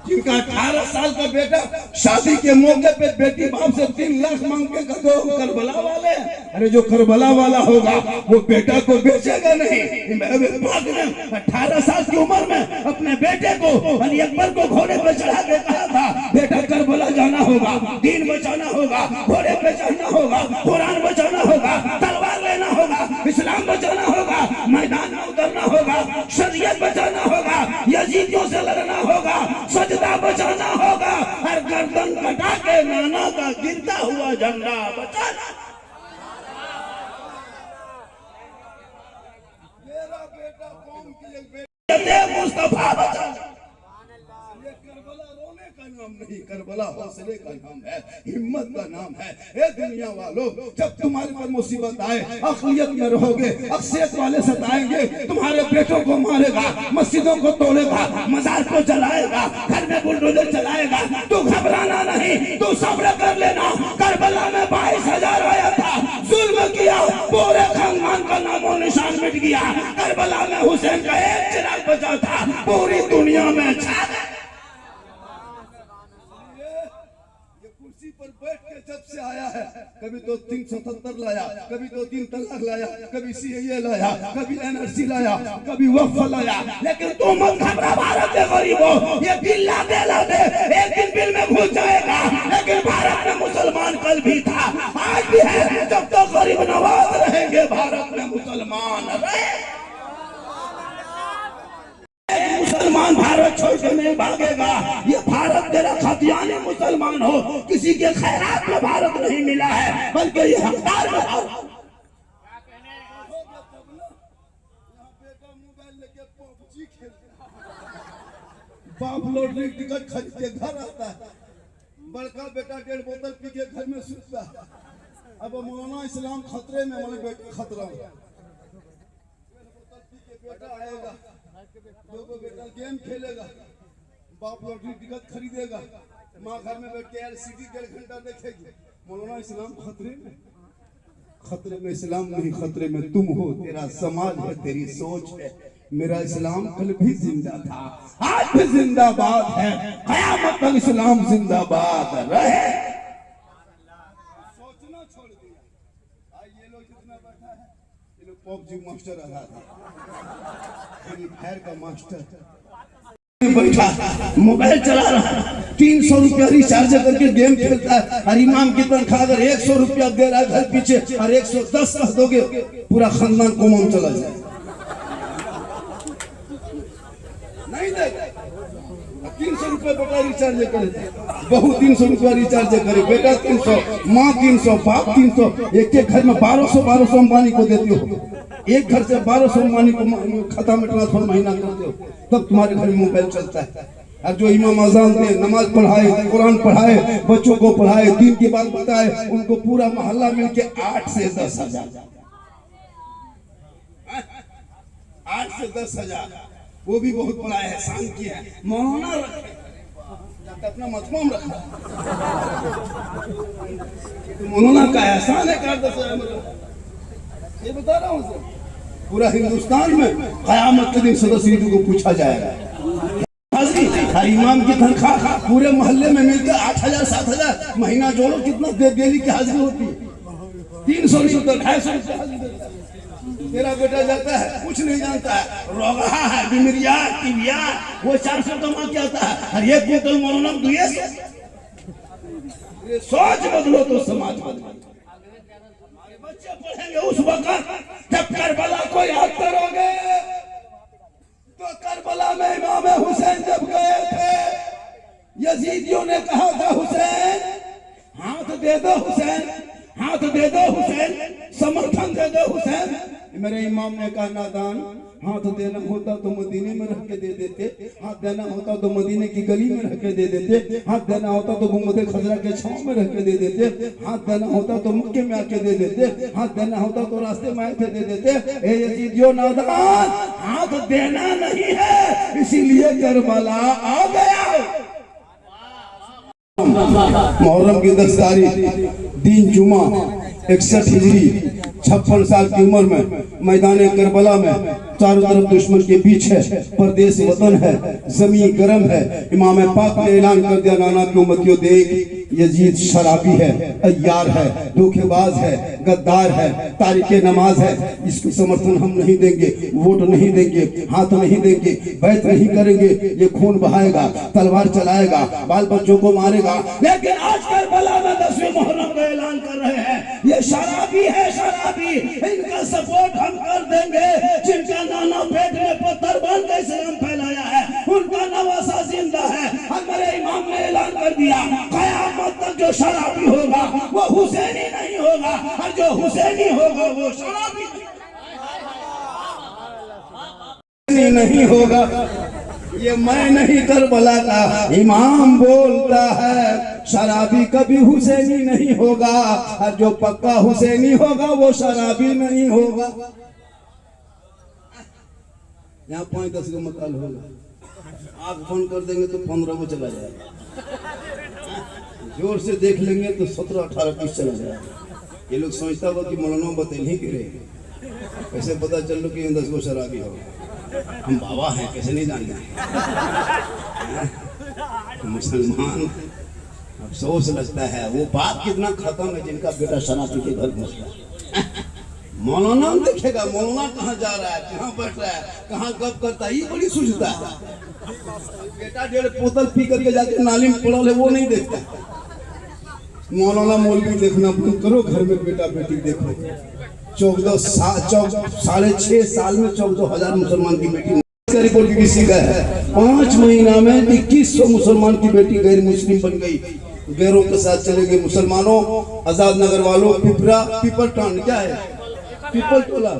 जिनका 18 साल का बेटा शादी के मौके पे बेटी बाप से 3 लाख मांग के कहते हो करबला वाले। अरे जो करबला वाला होगा वो बेटा को बेचेगा नहीं। 18 साल की उम्र में अपने बेटे को अली अकबर को घोड़े पे चढ़ा के कहा था, बेटा करबला जाना होगा, दीन बचाना होगा, घोड़े पे चढ़ना होगा, कुरान बचाना होगा, तलवार लेना होगा, इस्लाम बचाना होगा, मैदान में उतरना होगा, शरीयत बचाना होगा, यजीदियों से लड़ना होगा, सजदा बचाना होगा, और गर्दन कटा के नाना का गिरता हुआ झंडा बचाना। मेरा बेटा कौम की एक बेटी मुस्तफा बचाना। ये करबला रोने का नाम नहीं, करबला हौसले का नाम है, हिम्मत का नाम है। ए दुनिया वालों, जब तुम्हारे पर मुसीबत आए, अक़लियत में रहोगे, अक्सियत वाले सताएंगे, तुम्हारे बेटों को मारेगा, मस्जिदों को तोड़ेगा, मजार को जलाएगा, घर में बुलडोजर चलाएगा, तू घबराना नहीं, तू सब्र कर लेना। करबला में 22,000 आया था, जुल्म किया, पूरे खानदान का नामो निशान मिट गया। करबला में हुसैन का एक चिराग बचा था, पूरी दुनिया में छा गया। कुर्सी पर बैठ के जब से आया है, कभी तो 377 लाया, कभी तो 3 तलाक लाया, कभी सीएए लाया, कभी एनआरसी लाया, कभी वक्फ लाया, लेकिन तू मत घबरा भारत के गरीबों, ये बिल लाते लाते एक दिन बिल में घुस जाएगा। लेकिन भारत में मुसलमान कल भी था, आज भी है, जब तक गरीब नवाज रहेंगे भारत में मुसलमान रहे। मुसलमान भारत छोड़ के नहीं भागेगा। ये भारत तेरा खतियानी मुसलमान हो, किसी के खैरात में भारत नहीं मिला है, बल्कि ये हकदार में भारत। बाप लॉटरी टिकट खरीद के घर आता है, बड़का बेटा 1.5 बोतल पी के घर में सुतता है। अब मौलाना इस्लाम खतरे में, हमारे बेटे खतरा में। बेटा आएगा, 2 बेटा गेम खेलेगा, बाप लॉटरी टिकट खरीदेगा, माँ घर में बैठ के LCD 1.5 घंटा देखेगी। मौलाना इस्लाम खतरे में, खतरे में इस्लाम नहीं, खतरे में तुम हो, तेरा समाज है, तेरी सोच है। मेरा इस्लाम कल भी जिंदा था, आज भी जिंदाबाद है, क़यामत तक इस्लाम जिंदाबाद रहे। सोचना छोड़ दिया। आज ये लोग जितना बैठा है, ये लोग पबजी मास्टर रहा था, खैर का मास्टर बैठा मोबाइल चला रहा, 300 रुपया रिचार्ज करके गेम खेलता है। और इमाम की तनख्वाह अगर 100 रुपया दे रहा है घर पीछे, और 110 कह दोगे, पूरा खानदान कोमा चला जाए। नहीं देगा, 300 रुपया बेटा रिचार्ज करे, बहू 300 रुपया रिचार्ज करे, बेटा 300, माँ 300, बाप 300, एक घर में 1200 अंबानी को देती हो। एक घर से 1200 अंबानी को खाता में ट्रांसफर महीना करते हो, तब तुम्हारे घर में मोबाइल चलता है। और जो इमाम आज़ान दे, नमाज पढ़ाए, कुरान पढ़ाए, बच्चों को पढ़ाए, दीन की बात बताए, उनको पूरा मोहल्ला मिलके 8 से 10 हजार, 8 से 10 हजार, वो भी बहुत बड़ा एहसान किया है। मौलाना रखे अपना मतमाम रखा, तो मौलाना का एहसान है। 10 हजार ये बता रहा हूँ सर, पूरा हिंदुस्तान में क़यामत के दिन सदस्य को पूछा जाएगा, हर इमाम की तनख्वाह पूरे मोहल्ले में मिलकर 8,000 7,000 महीना जोड़ो, कितना डेली की हाजिरी होती है? 300 नहीं होता, 250 रुपये। तेरा बेटा जाता है, कुछ नहीं जानता है, रोगा है, बीमारिया, टीबिया, वो 400 कमा के आता है, और एक बोतल मौलाना 200। सोच बदलो तो समाज बदलो। हमारे बच्चे पढ़ेंगे उस वक्त जब करबला को याद करोगे, तो करबला में इमाम हुसैन जब गए थे, यजीदियों ने कहा था हुसैन हाथ दे दो, हुसैन हाथ दे दो, हुसैन समर्थन दे दो हुसैन। मेरे इमाम ने कहा नादान, हाथ देना होता तो मदीने में रख के दे देते, हाथ देना होता तो मदीने की गली में रख के दे देते, हाथ देना होता तो गुंबद खजरा के छांव में रख के दे देते, हाथ देना होता तो मक्के में आके दे देते, हाथ देना होता तो रास्ते में आके दे देते। ए यजीदियों नादान, हाथ देना नहीं है, इसीलिए करबला आ गया। मुहर्रम की 10 तारीख दिन जुमा 61 हिजरी, 56 साल की उम्र में मैदान करबला में चारों तरफ दुश्मन के बीच है, परदेश वतन है, जमीन गर्म है। इमाम पाक ने ऐलान कर दिया, नाना की उम्मतियों देख, यजीद शराबी है, अय्यार है, धोखेबाज है, गद्दार है, तारिके नमाज है, इसको समर्थन हम नहीं देंगे, वोट नहीं देंगे, हाथ नहीं देंगे, बैत नहीं करेंगे, ये खून बहाएगा, तलवार चलाएगा, बाल बच्चों को मारेगा। लेकिन आज करबला में 10वें मुहर्रम का ऐलान कर रहे हैं, ये शराबी है, शराबी, इनका सपोर्ट हम कर देंगे। जिनका नाना पेट में पत्थर बांध के इस्लाम फैलाया है, उनका नवासा जिंदा है। हमारे इमाम ने ऐलान कर दिया, क़यामत तक जो शराबी होगा वो हुसैनी नहीं होगा, और जो हुसैनी होगा वो शराबी नहीं होगा। ये मैं नहीं करबला का इमाम बोलता है, शराबी कभी हुसैनी नहीं होगा, और जो पक्का हुसैनी होगा वो शराबी नहीं होगा। यहाँ 5-10 का मकाल होगा, आप फोन कर देंगे तो 15 में चला जाएगा, जोर से देख लेंगे तो 17-18 पीस चला जाएगा। ये लोग सोचता होगा कि मौलाना बतेल ही गिरे, कैसे पता चल लो कि 10 को शराबी हो, हम बाबा हैं कैसे नहीं जानते। मुसलमान अफसोस लगता है, वो बात कितना खत्म है जिनका बेटा शराबी के घर घुसता है। मौलाना देखेगा मौलाना कहाँ जा रहा है, कहाँ बैठ रहा है, कहाँ गप करता है, ये बड़ी सूझता है। बेटा 1.5 बोतल पी करके जाके नाली में पड़ा है, वो नहीं देखता। मौलाना मौलवी देखना बंद करो, घर में बेटा बेटी देखो। 6.5 साल में 14,000 मुसलमान की बेटी का रिपोर्ट BBC का है। 5 महीना में 2100 मुसलमान की बेटी गैर मुस्लिम बन गई, गैरों के साथ चले गए। मुसलमानों, आजाद नगर वालों, पीपल टाउन क्या है, पीपल टोला,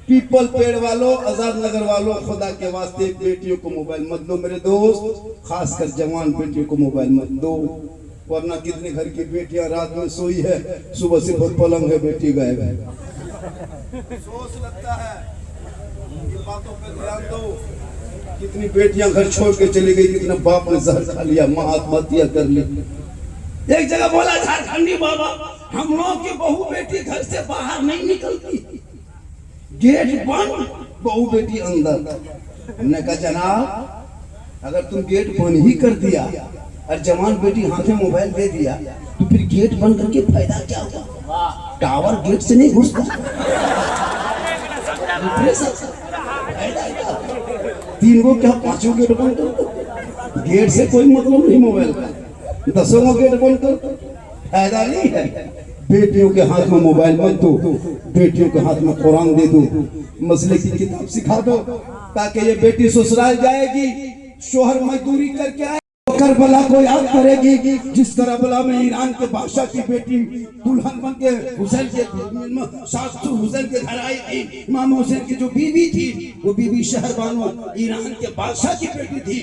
पीपल पेड़ वालों, आजाद नगर वालों, खुदा के वास्ते बेटियों को मोबाइल मत दो मेरे दोस्त, खासकर जवान बेटियों को मोबाइल मत दो, वरना कितने घर की बेटियां रात में सोई है, सुबह से पलंग है, बेटी गायब है। सोच लगता है, बातों पे ध्यान दो। कितनी बेटियां घर छोड़ के चली गई, कितना बाप ने जहर खा लिया, माँ आत्महत्या कर ली। एक जगह बोला झारखंडी बाबा, हम लोग की बहू बेटी घर से बाहर नहीं निकलती, गेट बंद, बहू बेटी अंदर। हमने कहा जनाब, अगर तुम गेट बंद ही कर दिया और जवान बेटी हाथ में मोबाइल दे दिया, तो फिर गेट बंद करके फायदा क्या होगा? टावर गेट से नहीं घुसता, तीन गो क्या 5 गेट बंद कर, गेट से कोई मतलब नहीं मोबाइल का, 10 गेट बंद कर, फायदा नहीं है। बेटियों के हाथ में मोबाइल मत दो, बेटियों के हाथ में कुरान दे दो, मसले की किताब सिखा दो, ताकि ये बेटी ससुराल जाएगी, शोहर मजदूरी करके आए, करबला को याद करेगी जिस करबला में ईरान के बादशाह की बेटी दुल्हन बन के हुसैन के साथ हुसैन के घर आई थी। इमाम हुसैन की जो बीवी थी वो बीबी शहरबानो ईरान के बादशाह की बेटी थी।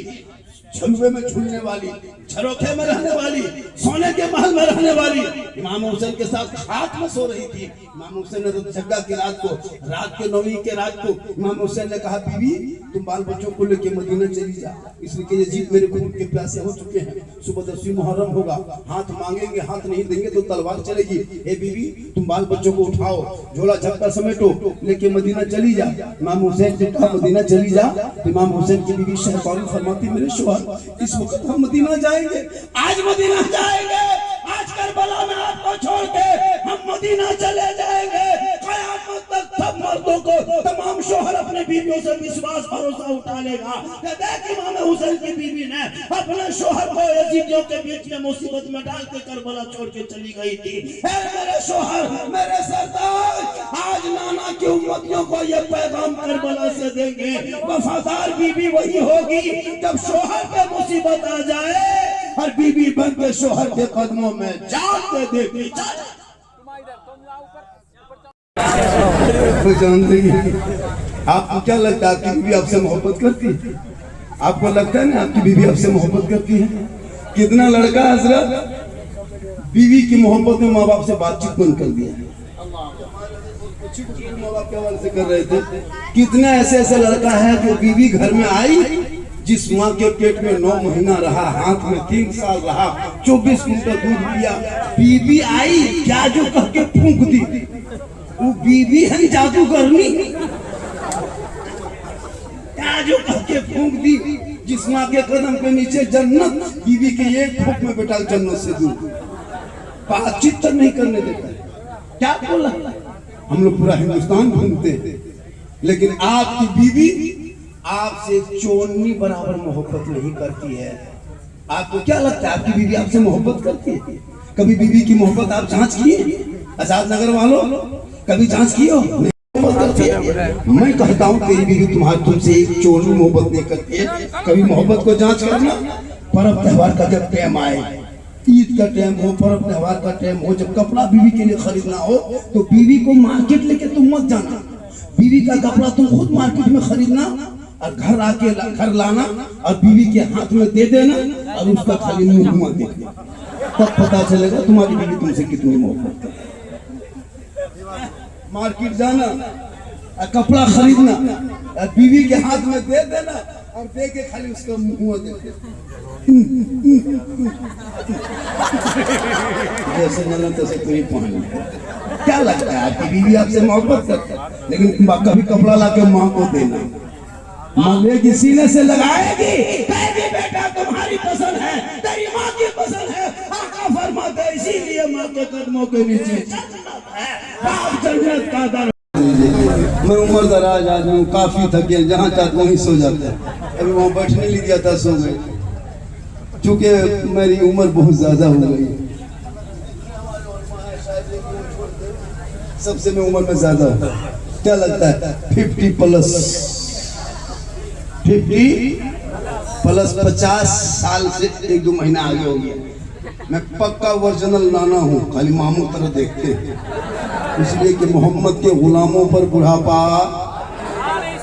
झुलवे में झूलने वाली, झरोखे में रहने वाली, सोने के महल में रहने वाली इमाम हुसैन के साथ खाट में सो रही थी। इमाम हुसैन ने तो जग्गा की रात के 9वीं के रात को इमाम हुसैन ने कहा, बीवी तुम बाल बच्चों को लेके मदीना चली जा, इसलिए कि यजीद मेरे खून के प्यासे हो चुके हैं। सुबह 10वीं मुहर्रम होगा, हाथ मांगेंगे, हाथ नहीं देंगे तो तलवार चलेगी। ए बीवी तुम बाल बच्चों को उठाओ, झोला झपटा समेटो, लेके मदीना चली जा। इमाम हुसैन ने कहा मदीना चली जा। तो इमाम हुसैन की बीवी शहरबानो फरमाती, मेरे शौहर इस वक्त हम मदीना जाएंगे, आज मदीना जाएंगे, आज करबला में आपको छोड़ के हम मदीना चले जाएंगे। क़यामत तक सब मर्दों को तमाम शौहर अपने बीवियों से विश्वास भरोसा उठा लेगा। देख इमाम हुसैन की बीवी ने अपने शौहर को यजीदियों के बीच में मुसीबत में डाल के करबला छोड़ के चली गई थी। मेरे शौहर, मेरे सरदार, आज नाना की उम्मतियों को ये पैगाम करबला से देंगे, वफादार बीवी वही होगी जब शौहर पे मुसीबत आ जाए और बीवी बन के शौहर के कदमों में जान दे देगी। आपको क्या लगता है आपकी बीवी आपसे मोहब्बत करती है? आपको लगता है ना आपकी बीवी आपसे मोहब्बत करती है? कितना लड़का हजरत बीवी की मोहब्बत में माँ बाप से बातचीत बंद कर दिया है। माँ बाप के हवाले से कर रहे थे। कितना ऐसे लड़का है जो बीवी घर में आई, जिस माँ के पेट में 9 महीना रहा, हाथ में 3 साल रहा, 24 लीटर दूध पिया, बीवी आई क्या जो कह के फूंक दी। वो बीवी है जादूगरनी, क्या जो कह के फूंक दी। जिस माँ के कदम के नीचे जन्नत, बीवी के एक फूंक में बेटा जन्नत से दूर। बातचीत तक नहीं करने देता। क्या बोला? हम लोग पूरा हिंदुस्तान घूमते हैं, लेकिन आपकी बीवी आपसे चोरनी बराबर मोहब्बत नहीं करती है। आपको क्या लगता है आपकी बीवी आपसे मोहब्बत करती है? कभी बीवी की मोहब्बत आप जांच किए? आजाद नगर वालों कभी जांच किए हो? मैं कहता हूँ तेरी बीवी तुमसे एक चोरनी मोहब्बत नहीं करती है। कभी मोहब्बत को जांच करना। पर्व त्योहार का जब टाइम आए, ईद का टाइम हो, पर्व त्योहार का टाइम हो, जब कपड़ा बीवी के लिए खरीदना हो तो बीवी को मार्केट लेके तुम मत जाना। बीवी का कपड़ा तुम खुद मार्केट में खरीदना और घर लाना और बीवी के हाथ में दे देना और उसका खाली मुंह देखना, तब पता चलेगा तुम्हारी बीवी तुमसे कितनी मोहब्बत है। मार्केट जाना और कपड़ा खरीदना और बीवी के हाथ में दे देना और दे के खाली उसका मुंह देखना, जैसे जाना तैसे कोई पानी। क्या लगता है आपकी बीवी आपसे मोहब्बत करती है? लेकिन कभी कपड़ा ला के माँ को देना, माँ लेगी सीने से लगाएगी, कहेगी बेटा तुम्हारी पसंद है, तेरी माँ की पसंद है। आका फरमाते इसीलिए माँ के कदमों के नीचे जन्नत का दर। मैं उम्र दराज आदमी हूँ, काफी थके, जहाँ चाहते वहीं सो जाते हैं। अभी वहाँ बैठने नहीं दिया था, सो गए, चूंकि मेरी उम्र बहुत ज्यादा हो गई। सबसे मैं उम्र में ज्यादा हूँ। क्या लगता है 50 प्लस 50 साल से 1-2 महीना आगे हो गया। मैं पक्का ओरिजिनल नाना हूँ, खाली मामू तरह देखते हैं, इसलिए कि मोहम्मद के गुलामों पर बुढ़ापा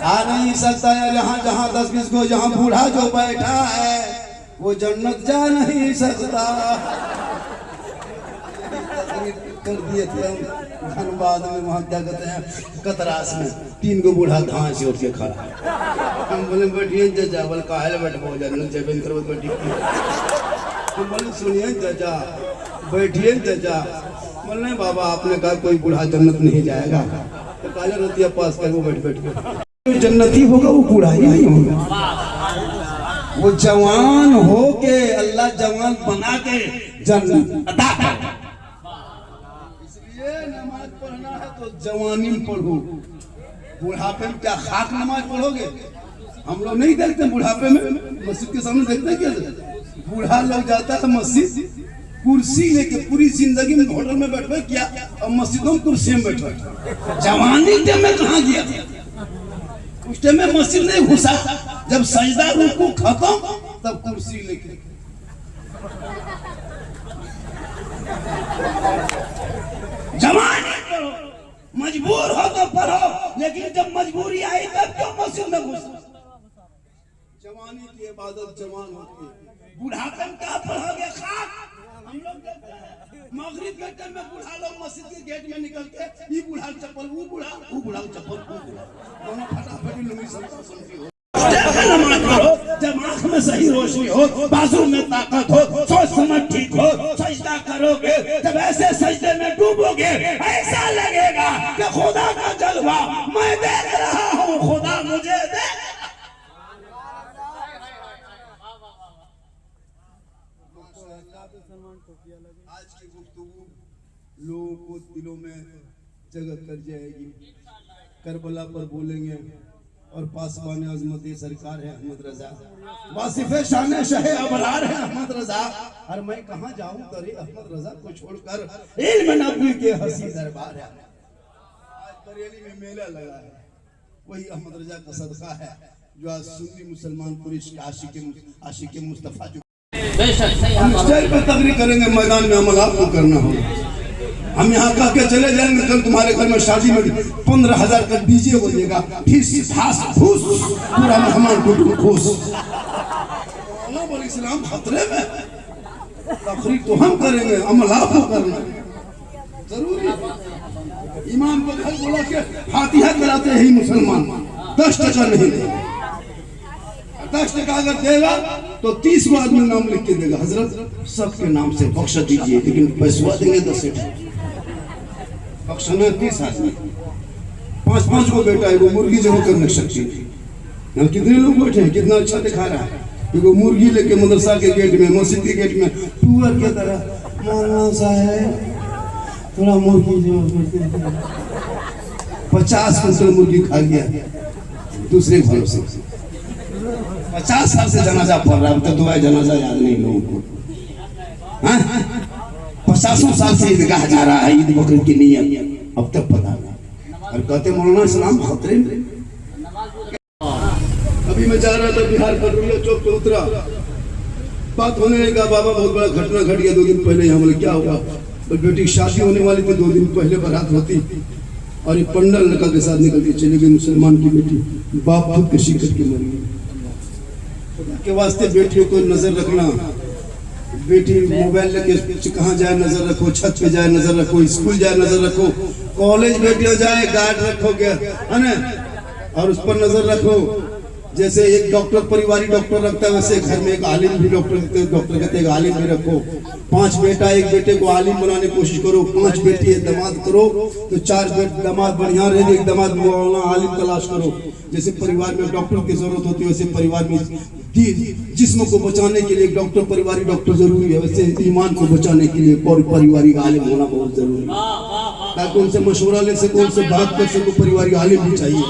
आ नहीं सकता है। जहाँ 10-20 को जहाँ बूढ़ा जो बैठा है वो जन्नत जा नहीं सकता। कर दिए थे हम धनबाद में, वहाँ क्या कहते हैं कतरास में, 3 को बूढ़ा धान से उठ के खड़ा। हम बोले बैठिए चाचा, बोले काहे बैठो जन्नत करवत बैठी। हम बोले सुनिए चाचा, बैठिए चाचा। बोले नहीं बाबा, आपने कहा कोई बूढ़ा जन्नत नहीं जाएगा, तो काले रोतिया पास कर वो बैठ के जन्नती होगा, वो बूढ़ा ही नहीं होगा। वो जवान हो के अल्लाह जवान बना के जन्नत अता कर। इसलिए नमाज पढ़ना है तो जवानी में पढ़ो। बुढ़ापे में क्या खाक नमाज पढ़ोगे? हम लोग नहीं देखते बुढ़ापे में, मस्जिद के सामने देखते क्या? बूढ़ा लोग जाता है मस्जिद, कुर्सी लेके पूरी जिंदगी में होटल में बैठे क्या, और मस्जिदों में कुर्सी में बैठे। जवानी में कहाँ गया? उस टाइम में मस्जिद नहीं घुसा, जब सजदा रुकू खत्म तब कुर्सी लेके जवानी पढ़ो, मजबूर हो तो पढ़ो, लेकिन जब मजबूरी आई तब क्यों मस्जिद में घुस? जवानी की इबादत जवान होती है, बुढ़ापे में क्या पढ़ोगे? खाक। हम लोग मगरिब के टाइम में बुढ़ा लोग मस्जिद के गेट में निकल के ये बुढ़ा चप्पल, वो बुढ़ा चप्पल, दोनों फटाफट लुंगी समझी हो। नमाज पढ़ो जब आंख में सही रोशनी हो, बाजू में ताकत हो, सोच समझ ठीक हो, सजदा करोगे, जब ऐसे सजदे में डूबोगे ऐसा लगेगा कि खुदा का जलवा मैं देख रहा हूँ, खुदा मुझे देख। आज की गुफ्तगू लोगों को दिलों में जगह कर जाएगी। करबला पर बोलेंगे और पासवान अजमत सरकार है अहमद रजा, वासिफ शान शहे अबरार है अहमद रजा। और मैं कहाँ जाऊँ दरे अहमद रजा को छोड़कर, इल्म नबी के हसी दरबार है। आज बरेली में मेला लगा है, वही अहमद रजा का सदका है जो आज सुन्नी मुसलमान पुरुष आशिक मुस्तफा जो हम स्टेज पर तकरीर करेंगे, मैदान में अमल आपको करना होगा। हम यहाँ कह के चले जाएंगे, कल तुम्हारे घर में शादी में 15,000 का डीजे बजेगा, फीस फास फूस, पूरा मेहमान को खुश। इस्लाम खतरे में, तकरीर तो हम करेंगे, अमल आपको करना जरूरी। इमाम को घर बोला के फातिहा कराते हैं मुसलमान, 10% नहीं देगा। 10% अगर देगा तो 30 को आदमी नाम लिख के देगा, हजरत सबके नाम से बख्श दीजिए, लेकिन पैसा देंगे 10 बख्शना 30 आदमी। 5-5 को बेटा है, वो मुर्गी जमा कर नहीं सकती। यहाँ कितने लोग बैठे हैं, कितना अच्छा दिखा रहा है। वो मुर्गी लेके मदरसा के गेट में, मस्जिद के गेट में टूअर की तरह, मौलाना साहब थोड़ा मुर्गी जो 50 क्विंटल मुर्गी खा गया दूसरे घरों से। 50 साल से जनाजा पढ़ रहा है, तो दुआ जनाजा याद नहीं लोगों को। 50 साल से ईदगाह जा रहा है, ईद बकरीद की नियत अब तक पता नहीं। और कहते मौलाना इस्लाम खतरे में। अभी मैं जा रहा था बिहार पटोरिया चौक पे उतरा, बात होने लगा, बाबा बहुत बड़ा घटना घट गया 2 दिन पहले। यहाँ बोले क्या हुआ? तो बेटी की शादी होने वाली थी, 2 दिन पहले बारात होती और ये पंडा लड़का के साथ निकल के चली गई, मुसलमान की बेटी, बाप खुद कशी करके मर गई। के वास्ते बेटियों को नजर रखना, बेटी मोबाइल लेके कहाँ जाए नजर रखो, छत पे जाए नजर रखो, स्कूल जाए नजर रखो, कॉलेज बेटियां जाए गार्ड रखोगे है ना, और उस पर नजर रखो। जैसे एक डॉक्टर परिवारिक डॉक्टर रखता है, वैसे घर में एक आलिम भी डॉक्टर कहते हैं, आलिम भी रखो। 5 बेटा, एक बेटे को आलिम बनाने की कोशिश करो, 5 बेटी दामाद करो तो 4 दामाद बढ़िया रहे, एक दामाद मौलाना आलिम तलाश करो। जैसे परिवार में डॉक्टर की जरूरत होती है, वैसे परिवार में जिस्म को बचाने के लिए डॉक्टर परिवारिक डॉक्टर जरूरी है, वैसे ईमान को बचाने के लिए परिवारिक आलिम होना बहुत जरूरी है, ताकि उनसे मशवरा ले सको, उनसे बात कर सको। परिवारिक आलिम भी चाहिए।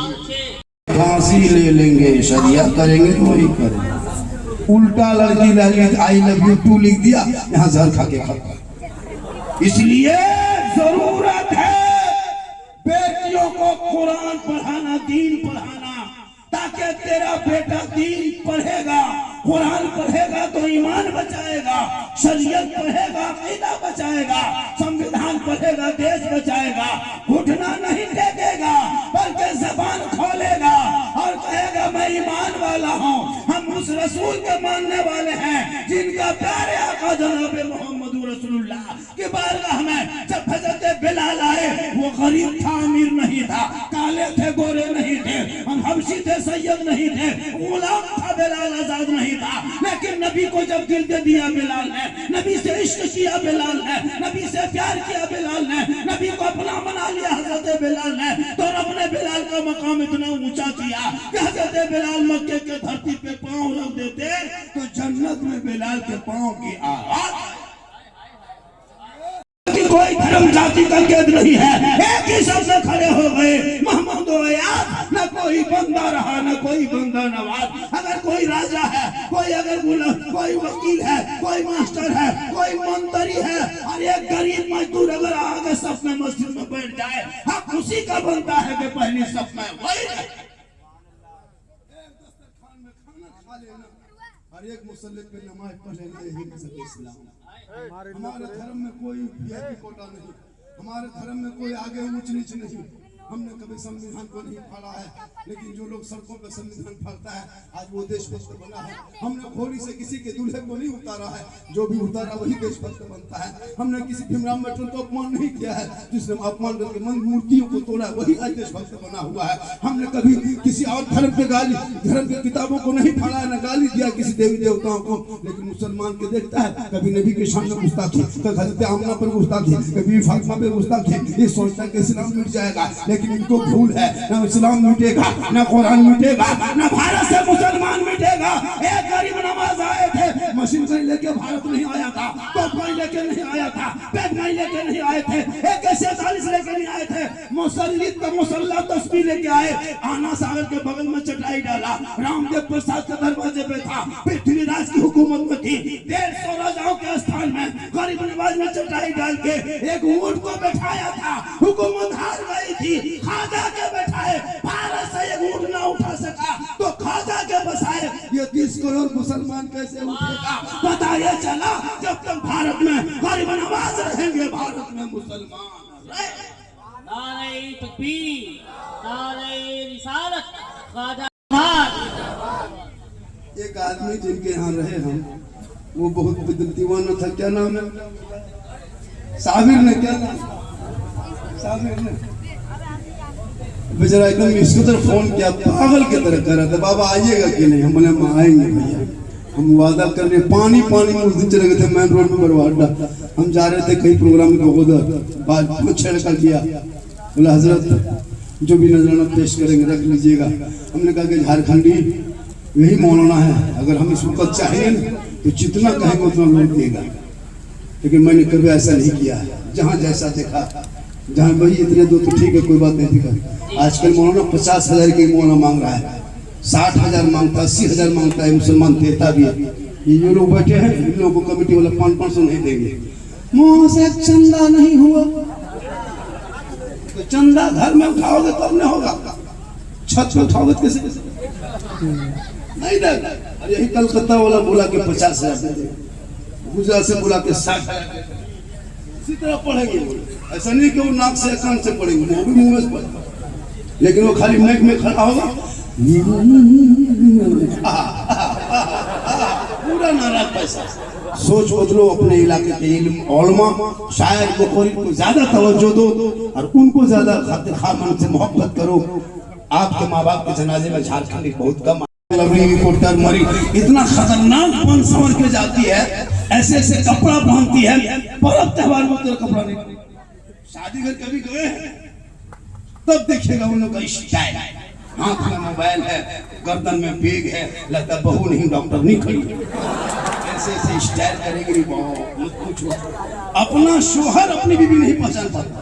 फांसी ले लेंगे, शरिया करेंगे तो वही करेंगे। उल्टा लड़की लगी आई लव यू टू लिख दिया, यहाँ जहर खा के खत्म। इसलिए जरूरत है बेटियों को कुरान पढ़ाना, दीन पढ़ाना, ताकि तेरा बेटा दीन पढ़ेगा, कुरान पढ़ेगा तो ईमान बचाएगा, शरीयत पढ़ेगा अकीदा बचाएगा, संविधान पढ़ेगा देश बचाएगा। घुटना नहीं टेकेगा बल्कि जबान खोलेगा और कहेगा मैं ईमान वाला हूँ, हम उस रसूल के मानने वाले हैं जिनका प्यारे आका जनाब मोहम्मद रसूलुल्लाह के बारगाह में जब हजरत बिलाल आए, वो गरीब था, अमीर नहीं था, काले थे, गोरे नहीं थे, हम हबशी थे, सैयद नहीं थे, गुलाम था बिलाल, आजाद नहीं था। लेकिन नबी को जब दिल दे दिया बिलाल ने, नबी से इश्क किया बिलाल ने, नबी से प्यार किया बिलाल ने, नबी को अपना बना लिया हजरत बिलाल ने, तो रब ने बिलाल का मकाम इतना ऊंचा किया कि हजरत बिलाल मक्के के धरती पे पांव रख देते तो जन्नत में बिलाल के पांव की आवाज। कोई धर्म जाति का कैद नहीं है, एक ही शब्द खड़े हो गए, महमूद आयात। न कोई बंदा रहा, न कोई बंदा नवाज। अगर कोई राजा है, कोई अगर कोई वकील है, कोई मास्टर है, कोई मंत्री है, और एक गरीब मजदूर अगर आगे सब में मस्जिद में बैठ जाए, हक उसी का बनता है कि पहली सब में वही हर एक मुसल्ले पे नमाज पढ़ लेना यही मजहब इस्लाम। हमारे धर्म में कोई वीआईपी कोटा नहीं, हमारे धर्म में कोई आगे ऊंच नीच नहीं। हमने कभी संविधान को नहीं फाड़ा है, लेकिन जो लोग सड़कों पर संविधान फाड़ता है आज वो देशभक्त बना है। हमने घोड़ी से किसी के दूल्हे को नहीं उतारा है, जो भी उतारा वही देशभक्त बनता है। हमने किसी भीमराव अम्बेडकर को अपमान नहीं किया है, जिसने अपमान करके मूर्तियों को तोड़ा वही आज देशभक्त बना हुआ है। हमने कभी किसी और धर्म पे गाली, धर्म की किताबों को नहीं फाड़ा न गाली दिया किसी देवी देवताओं को, लेकिन मुसलमान के देखता है कभी नबी के शान में गुस्ताखी, कभी हज़रत आमना पर गुस्ताखी, कभी फातिमा पे गुस्ताखी। ये सोचता है कि इस्लाम मिट जाएगा, लेकिन इनको भूल है ना इस्लाम मिटेगा, ना कुरान मिटेगा, ना भारत से मुसलमान मिटेगा। एक गरीब नवाज आए थे, मशीन कहीं लेके भारत नहीं आया था, तोफाई लेके नहीं आया था, बैगनाई लेके नहीं आए थे, AK-47 लेके नहीं आए थे, मुसल्लित का मुसल्ला तस्वीर लेके आए। आना सागर के बगल में चटाई डाला, रामदेव प्रसाद के दरवाजे पे था, पृथ्वीराज की हुकूमत में थी, 150 राजाओं के स्थान में गरीब नवाज ने चटाई डाल के एक ऊंट को बैठाया था। हुकूमत हार गई थी, खाजा के बैठाए, भारत से एक ऊंट ना उठा सका तो खाजा के बसाए। ये 30 करोड़ मुसलमान कैसे उठेगा पता ये चला जब तक भारत में गरीब नवाज रहेंगे, भारत में मुसलमान रहे। नारे तकबीर, नारे रिसालत, ख्वाजा। एक आदमी जिनके यहाँ रहे हम, वो बहुत दीवाना था, क्या नाम है? साबिर ने, क्या नाम? साबिर ने बेचारा एकदम इसकी तरफ फोन किया, पागल की तरह कर रहा था, बाबा आइएगा कि नहीं? हम बोले हम आएंगे भैया, हम वादा करने। पानी पानी में उस दिन चले गए थे मेन रोड में बरवाडा, हम जा रहे थे कई प्रोग्राम में, उधर बात को छेड़छाड़ किया। बोला हजरत जो भी नजराना पेश करेंगे रख लीजिएगा। हमने कहा कि झारखंडी यही मौलाना है, अगर हम इस वक्त चाहेंगे तो जितना कहेंगे उतना लोग देगा, लेकिन मैंने कभी ऐसा नहीं किया है। जहाँ जैसा देखा, जहाँ वही इतने दो तो ठीक है, कोई बात नहीं फिक्र। आजकल मौलाना 50,000 के मौलाना मांग रहा है, 60,000 मांगता, 80,000 मांगता है, मुसलमान देता भी है। ये जो लोग बैठे हैं इन लोगों को कमेटी वाला 500 नहीं देंगे। वहां से चंदा नहीं हुआ तो चंदा घर में उठाओगे तब नहीं होगा, छत पे उठाओगे कैसे नहीं देगा। और यही कलकत्ता वाला बोला कि 50,000 दे दे, गुजरात से बोला कि 60,000, इसी तरह पढ़ेंगे। ऐसा नहीं कि वो नाक से कान से पढ़ेंगे, वो भी मुंह में पढ़ेंगे, लेकिन वो खाली मैक में खड़ा होगा, पूरा नाराज पैसा। सोच बदलो, अपने इलाके के इल्म उलमा शायर को ज्यादा तवज्जो दो और उनको ज्यादा खातिर खामन से मोहब्बत करो। आपके माँ बाप के जनाजे में झारखंड बहुत कम रिपोर्टर मरी, इतना खतरनाक बन संवर के जाती है, ऐसे ऐसे कपड़ा पहनती है, पर्व त्योहार में तो कपड़ा नहीं। शादी घर कभी गए तब देखिएगा उन लोग का स्टाइल, हाथ में मोबाइल है, गर्दन में बैग है, लगता बहू नहीं डॉक्टर नहीं खड़ी, ऐसे ऐसे स्टाइल करेगी। मत पूछो, अपना शोहर अपनी बीवी नहीं पहचान पाता,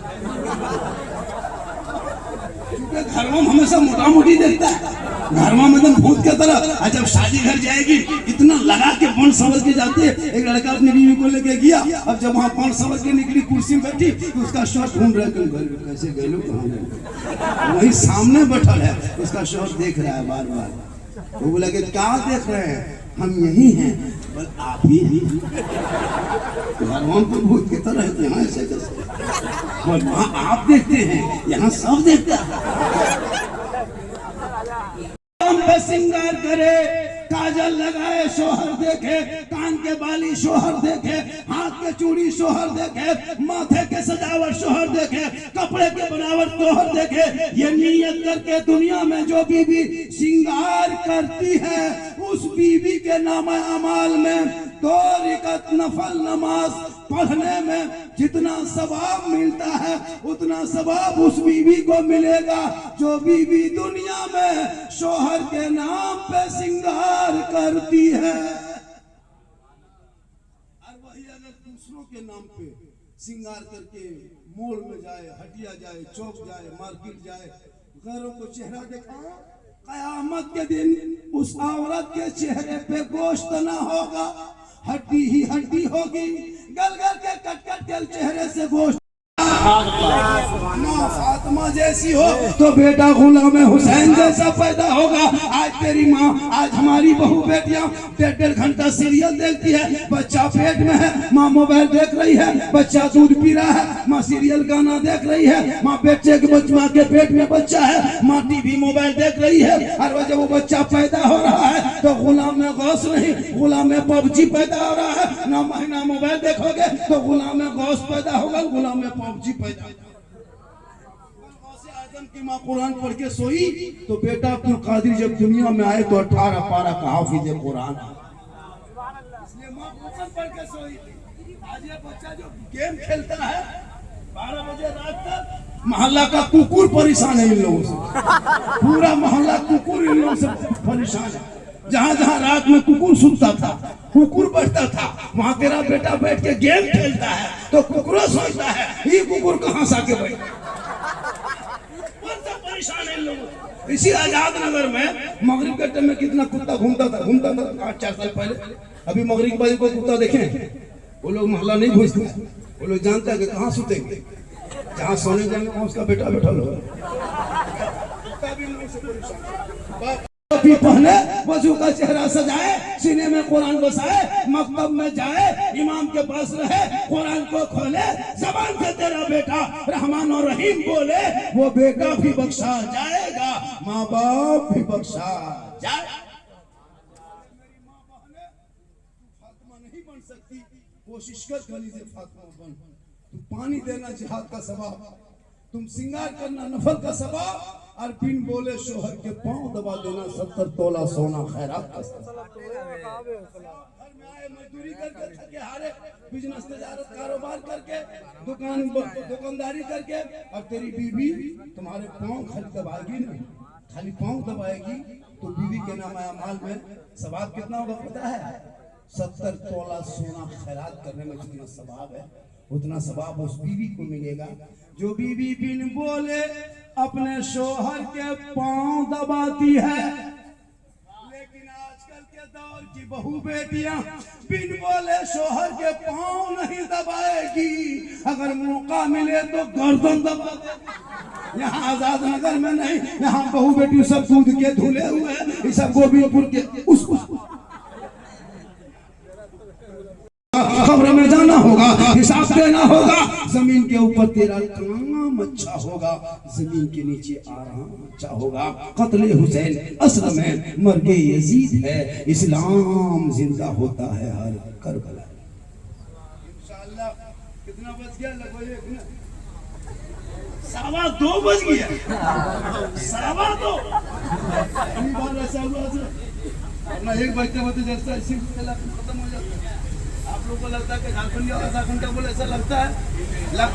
क्योंकि घर में हमेशा मोटा मोटी देखता है, घर में एकदम भूत के तरह। जब शादी घर जाएगी इतना लगा के बन संवर के जाती है। एक लड़का अपनी बीवी को लेके गया, अब जब वहाँ बन संवर के निकली कुर्सी में बैठी तो उसका शौहर ढूंढ रहा है, कैसे गए लोग, कहाँ गए? वही सामने बैठल है, उसका शौहर देख रहा है बार बार। वो बोला कि क्या देख रहे हैं? हम यही हैं। बोल आप ही घर तो भूत की तरह है, यहाँ ऐसे कैसे? बोल वहाँ आप देखते हैं, यहाँ सब देखता है। पे सिंगार करे, काजल लगाए शोहर देखे, कान के बाली शोहर देखे, हाथ के चूड़ी शोहर देखे, माथे के सजावट शोहर देखे, कपड़े के बनावट शोहर देखे। ये नियत करके दुनिया में जो बीवी सिंगार करती है उस बीवी के नामे अमाल में 2 रकात नफल नमाज पढ़ने में जितना सवाब मिलता है उतना सवाब उस बीवी को मिलेगा जो बीवी दुनिया में शोहर के नाम पे सिंगार करती है। और वही अगर दूसरों के नाम पे सिंगार करके मोड़ में जाए, हटिया जाए, चौक जाए, मार्केट जाए, घरों को चेहरा दिखाए, कयामत के दिन उस औरत के चेहरे पे गोश्त ना होगा, हड्डी ही हड्डी होगी, गल गल के कट कट के चेहरे से गोश्त। माँ फातिमा जैसी हो तो बेटा गुलाम हुसैन जैसा पैदा होगा। आज तेरी माँ, आज हमारी बहू बेटियां 1.5 घंटा सीरियल देखती है, बच्चा पेट में है, माँ मोबाइल देख रही है, बच्चा दूध पी रहा है, माँ सीरियल गाना देख रही है, माँ बच्चे के माँ के पेट में बच्चा है, माँ टीवी मोबाइल देख रही है। और जब वो बच्चा पैदा हो रहा है तो गुलाम में गौस नहीं, गुलाम में पबजी पैदा हो रहा है। ना महीना मोबाइल देखोगे तो गुलाम में गौस पैदा होगा, गुलाम में पबजी पैदा होगा। आजम की माँ कुरान पढ़ के सोई तो बेटा अब्दुल कादिर जब दुनिया में आए तो 18 पारा का हाफिज कुरान, इसलिए माँ कुरान पढ़ के सोई। आज ये बच्चा जो गेम खेलता है 12 बजे रात तक, मोहल्ला का कुकुर परेशान है इन लोगों से, पूरा मोहल्ला कुकुर इन लोगों से परेशान है। जहाँ जहाँ रात में कुकुर सुनता था, कुकुर बैठता था, वहाँ तेरा बेटा बैठ के गेम खेलता है तो कुकुर सोचता है ये कुकुर कहाँ से आके बैठा, परेशान है इन लोगों। इसी आजाद नगर में मगरिब के टाइम में कितना कुत्ता घूमता था 8-4 साल पहले। अभी मगरिब के बाद कोई कुत्ता देखे, वो लोग मोहल्ला नहीं घुसते, वो लोग जानता है कि कहाँ सुतेंगे, जहाँ सोने जाएंगे वहाँ उसका बेटा बैठा होगा। भी पहने, वजू का चेहरा सजाए, सीने में कुरान बसाए, मकतब में जाए, इमाम के पास रहे, कुरान को खोले, जबान से तेरा बेटा रहमान और रहीम बोले, वो बेटा भी बख्शा जाएगा, माँ बाप भी बख्शा जाए। मेरी माँ बहने, तू फातिमा नहीं बन सकती, कोशिश कर खलीजे फातिमा बन। तू पानी देना जिहाद का सवाब, तुम सिंगार करना नफल का सवाब, और बिन बोले शोहर के पांव दबा देना 70 तोला सोना खैरात का सवाब। घर में आए मजदूरी करके थके हारे, बिजनेस तजारत कारोबार करके, दुकानदारी करके, और तेरी बीवी तुम्हारे पांव खाली दबाएगी नहीं, खाली पांव दबाएगी तो बीवी के नाम अमाल में सवाब कितना होगा पता है? 70 तोला सोना खैरात करने में जितना सवाब है उतना सवाब उस बीवी को मिलेगा जो बीवी बिन बोले अपने शोहर के पांव दबाती है। लेकिन आजकल के दौर की बहू बेटियां बिन बोले शोहर के पांव नहीं दबाएगी, अगर मौका मिले तो गर्दन दबा देगी। यहाँ आजाद नगर में नहीं, यहाँ बहू बेटी सब दूध के धुले हुए हैं, ये सब गोविंदपुर के उस खबर में जाना होगा, हिसाब देना होगा, जमीन के ऊपर तेरा काम अच्छा होगा, जमीन के नीचे आराम अच्छा होगा। कत्ले हुसैन असल में मर्गे यजीद है, इस्लाम जिंदा होता है हर करबला। इंशाअल्लाह कितना बज गया? लगभग 2:15 बज गया, 2:15। ऐसा हुआ अपना 1 बजते बजते जैसा इसी खत्म हो जाता है। आप लोगों को लगता है कि झारखंडी आधा घंटा बोले, ऐसा लगता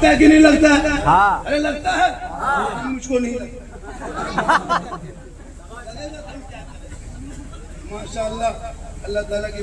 है कि नहीं लगता है? हाँ। अरे लगता है? हाँ। मुझको नहीं लगता। माशाअल्लाह, अल्लाह ताला की